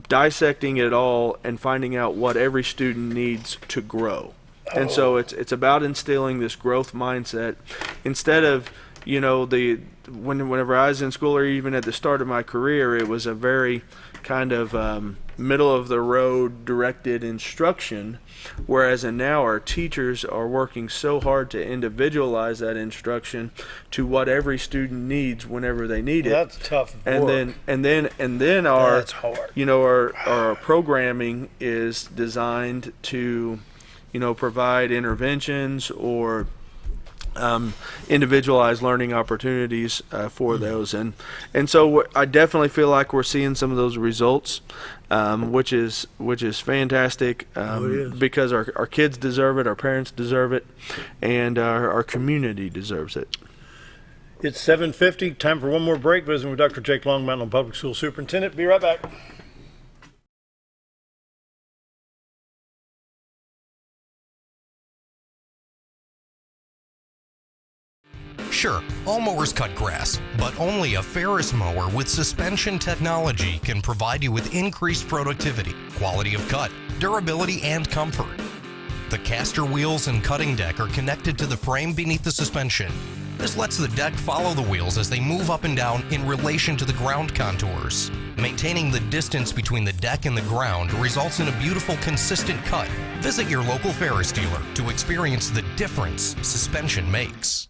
Speaker 13: dissecting it all and finding out what every student needs to grow. And so it's about instilling this growth mindset instead of, whenever I was in school or even at the start of my career, it was a very kind of middle of the road directed instruction, whereas now our teachers are working so hard to individualize that instruction to what every student needs whenever they need it.
Speaker 2: That's tough
Speaker 13: and
Speaker 2: work.
Speaker 13: then our
Speaker 2: That's hard.
Speaker 13: Our programming is designed to provide interventions or individualized learning opportunities for those, and so I definitely feel like we're seeing some of those results, which is fantastic, because our kids deserve it, our parents deserve it, and our community deserves it.
Speaker 2: It's 7:50. Time for one more break. Visiting with Dr. Jake Long, Mountain Home Public School Superintendent. Be right back.
Speaker 16: Sure, all mowers cut grass, but only a Ferris mower with suspension technology can provide you with increased productivity, quality of cut, durability, and comfort. The caster wheels and cutting deck are connected to the frame beneath the suspension. This lets the deck follow the wheels as they move up and down in relation to the ground contours. Maintaining the distance between the deck and the ground results in a beautiful, consistent cut. Visit your local Ferris dealer to experience the difference suspension makes.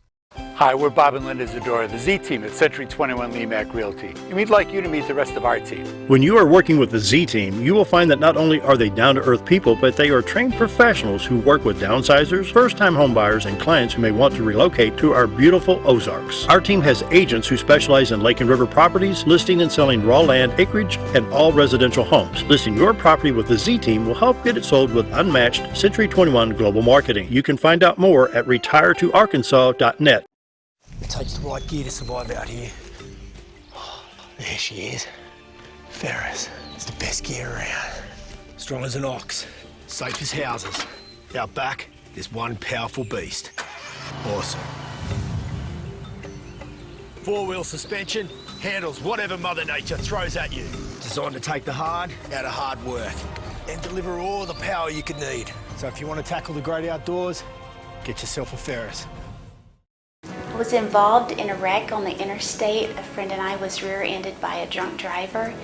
Speaker 17: Hi, we're Bob and Linda Zadora, the Z team at Century 21 Lemac Realty, and we'd like you to meet the rest of our team.
Speaker 2: When you are working with the Z team, you will find that not only are they down-to-earth people, but they are trained professionals who work with downsizers, first-time homebuyers, and clients who may want to relocate to our beautiful Ozarks. Our team has agents who specialize in lake and river properties, listing and selling raw land, acreage, and all residential homes. Listing your property with the Z team will help get it sold with unmatched Century 21 global marketing. You can find out more at retiretoarkansas.net.
Speaker 18: It takes the right gear to survive out here. Oh, there she is. Ferris. It's the best gear around. Strong as an ox, safe as houses. Out back, there's one powerful beast. Awesome. Four-wheel suspension, handles whatever Mother Nature throws at you. Designed to take the hard out of hard work and deliver all the power you could need. So if you want to tackle the great outdoors, get yourself a Ferris.
Speaker 12: I was involved in a wreck on the interstate. A friend and I was rear-ended by a drunk driver,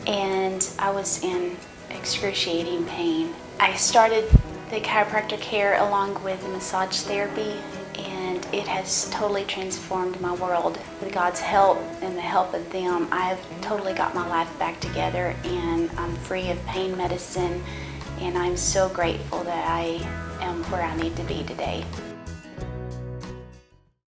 Speaker 12: and I was in excruciating pain. I started the chiropractor care along with the massage therapy, and it has totally transformed my world. With God's help and the help of them, I have totally got my life back together, and I'm free of pain medicine, and I'm so grateful that I am where I need to be today.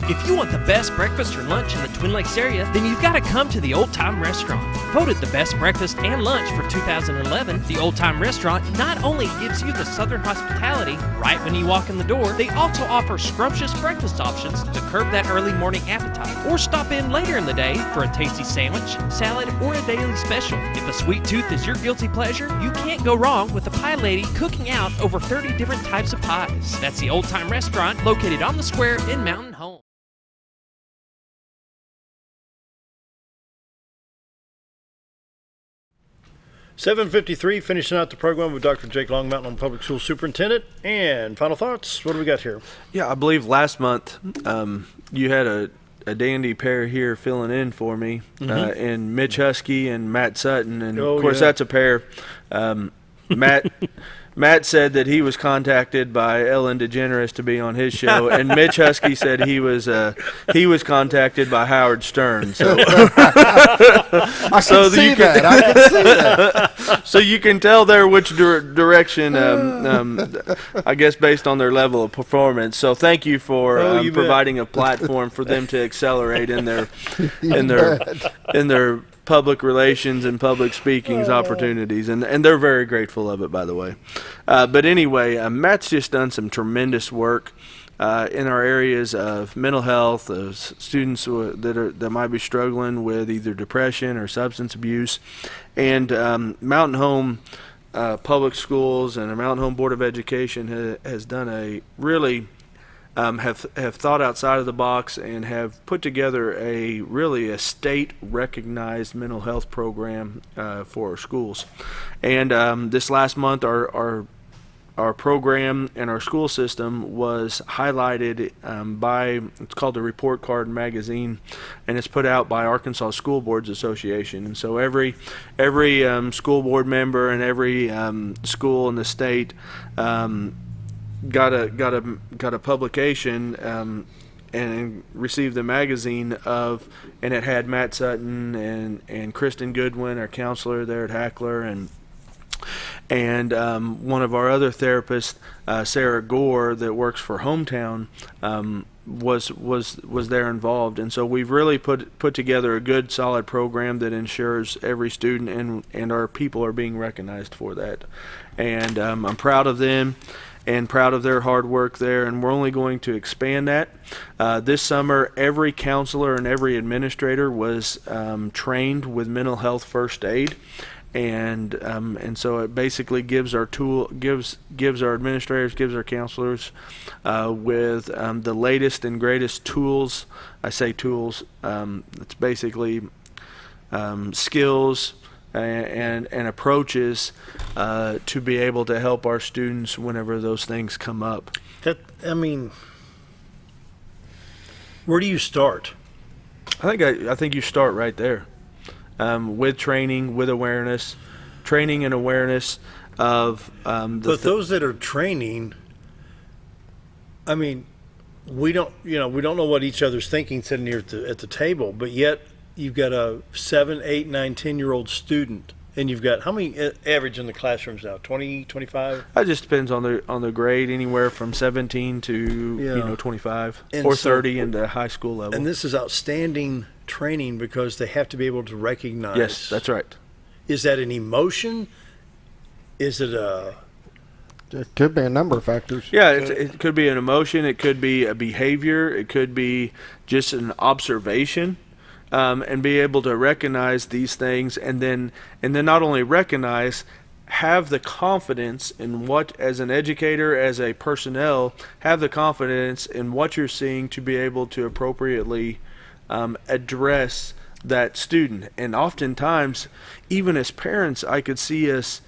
Speaker 1: If you want the best breakfast or lunch in the Twin Lakes area, then you've got to come to the Old Time Restaurant. Voted the best breakfast and lunch for 2011, the Old Time Restaurant not only gives you the Southern hospitality right when you walk in the door, they also offer scrumptious breakfast options to curb that early morning appetite. Or stop in later in the day for a tasty sandwich, salad, or a daily special. If a sweet tooth is your guilty pleasure, you can't go wrong with the Pie Lady cooking out over 30 different types of pies. That's the Old Time Restaurant located on the square in Mountain Home.
Speaker 2: 7:53, finishing out the program with Dr. Jake Long, Mountain Home Public School Superintendent. And final thoughts, what do we got here?
Speaker 13: Yeah, I believe last month you had a dandy pair here filling in for me, in Mitch Husky and Matt Sutton. And, of course, that's a pair. Matt said that he was contacted by Ellen DeGeneres to be on his show, and Mitch Husky said he was contacted by Howard Stern. So
Speaker 3: I can see that.
Speaker 13: So you can tell there which direction, I guess, based on their level of performance. So thank you for providing a platform for them to accelerate in their public relations and public speaking's opportunities, and they're very grateful of it, by the way. But anyway, Matt's just done some tremendous work in our areas of mental health, of students that might be struggling with either depression or substance abuse, and Mountain Home Public Schools and the Mountain Home Board of Education has done a really have thought outside of the box and have put together a state-recognized mental health program for our schools. And this last month, our program and our school system was highlighted by, it's called the Report Card magazine, and it's put out by Arkansas School Boards Association. And so every school board member and every school in the state got a publication and received the magazine and it had Matt Sutton and Kristen Goodwin, our counselor there at Hackler, and one of our other therapists, Sarah Gore, that works for Hometown, was there involved. And so we've really put together a good, solid program that ensures every student and our people are being recognized for that. And I'm proud of them and proud of their hard work there, and we're only going to expand that. This summer, every counselor and every administrator was trained with mental health first aid. And so it basically gives our administrators, gives our counselors with the latest and greatest tools. I say tools. It's basically skills and approaches to be able to help our students whenever those things come up.
Speaker 2: Where do you start?
Speaker 13: I think you start right there. With training, with awareness, training and awareness of
Speaker 2: but those that are training, we don't know what each other's thinking sitting here at the table, but yet you've got a 7, 8, 9, 10-year-old student, and you've got how many average in the classrooms now? 20, 25?
Speaker 13: It just depends on the grade, anywhere from 17 to 25
Speaker 2: and
Speaker 13: or 30 in the high school level.
Speaker 2: And this is outstanding training because they have to be able to recognize.
Speaker 13: Yes, that's right.
Speaker 2: Is that an emotion? Is it a?
Speaker 3: It could be a number of factors.
Speaker 13: Yeah, it could be an emotion. It could be a behavior. It could be just an observation, and be able to recognize these things, and then not only recognize, have the confidence in what, as an educator, as a personnel, have the confidence in what you're seeing to be able to appropriately address that student. And oftentimes, even as parents, I could see us,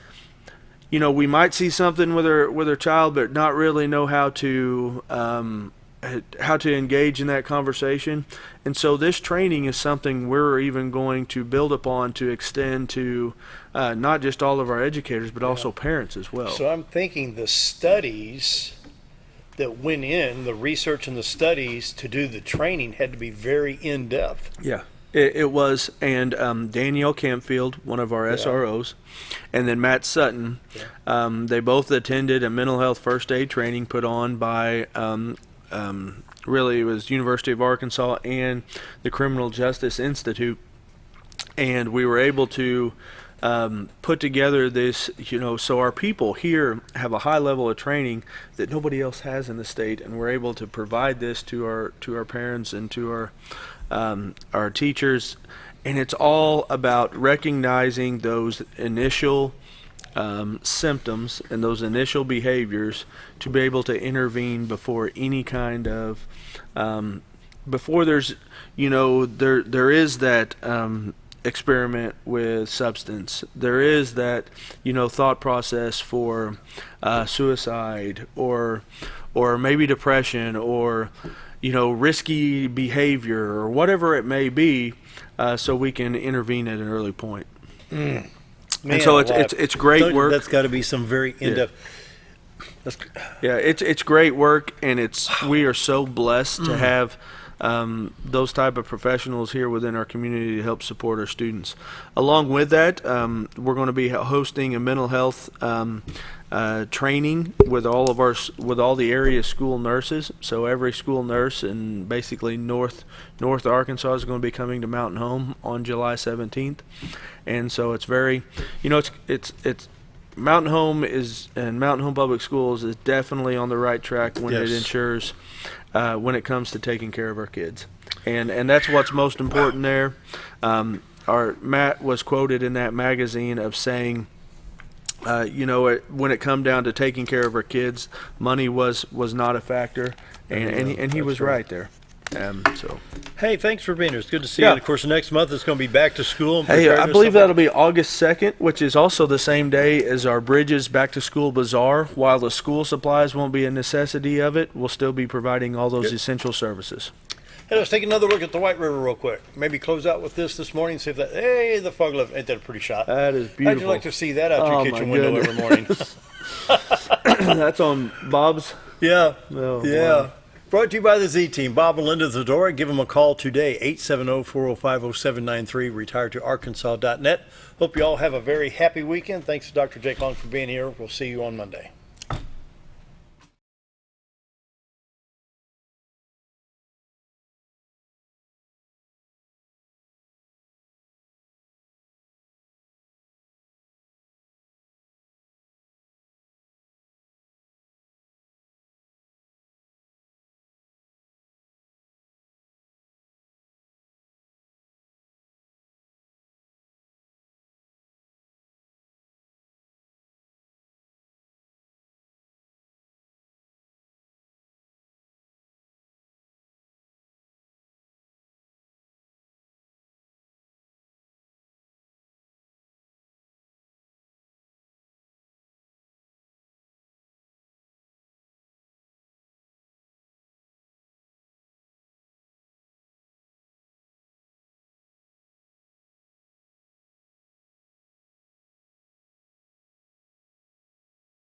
Speaker 13: we might see something with our child, but not really know how to engage in that conversation. And so this training is something we're even going to build upon to extend to not just all of our educators, but also parents as well.
Speaker 2: So I'm thinking the studies that went in, the research and the studies to do the training had to be very in-depth.
Speaker 13: Yeah, it was. And Danielle Campfield, one of our SROs, and then Matt Sutton, they both attended a mental health first aid training put on by really it was University of Arkansas and the Criminal Justice Institute. And we were able to put together this, so our people here have a high level of training that nobody else has in the state, and we're able to provide this to our parents and to our teachers. And it's all about recognizing those initial symptoms and those initial behaviors to be able to intervene before any kind of before there's there is that experiment with substance. There is that thought process for suicide or maybe depression or risky behavior or whatever it may be, so we can intervene at an early point.
Speaker 2: Man,
Speaker 13: and so it's great work.
Speaker 2: That's got to be some very in-depth.
Speaker 13: Yeah, it's great work, and we are so blessed to have those type of professionals here within our community to help support our students. Along with that, we're going to be hosting a mental health training with all the area school nurses. So every school nurse in basically North Arkansas is going to be coming to Mountain Home on July 17th, and so it's very, it's Mountain Home and Mountain Home Public Schools is definitely on the right track when it ensures when it comes to taking care of our kids, and that's what's most important there. Our Matt was quoted in that magazine of saying when it come down to taking care of our kids, money was not a factor, and he was right there. So,
Speaker 2: hey, thanks for being here. It's good to see
Speaker 13: Yeah.
Speaker 2: you. Of course, next month it's going to be back to school. And
Speaker 13: Hey, I
Speaker 2: preparedness
Speaker 13: believe
Speaker 2: stuff.
Speaker 13: that'll be August 2nd, which is also the same day as our Bridges Back to School Bazaar. While the school supplies won't be a necessity of it, we'll still be providing all those
Speaker 2: Good.
Speaker 13: essential services.
Speaker 2: Hey, let's take another look at the White River real quick. Maybe close out with this morning. See if that. Hey, the fog lift. Ain't that a pretty shot?
Speaker 13: That is beautiful.
Speaker 2: How'd you like to see that out your
Speaker 13: Oh,
Speaker 2: kitchen
Speaker 13: my
Speaker 2: window
Speaker 13: goodness.
Speaker 2: every morning?
Speaker 13: That's on Bob's.
Speaker 2: Yeah.
Speaker 13: Oh,
Speaker 2: yeah.
Speaker 13: wow.
Speaker 2: Brought to you by the Z Team. Bob and Linda Zadora. Give them a call today, 870-405-0793, retiredtoarkansas.net. Hope you all have a very happy weekend. Thanks to Dr. Jake Long for being here. We'll see you on Monday.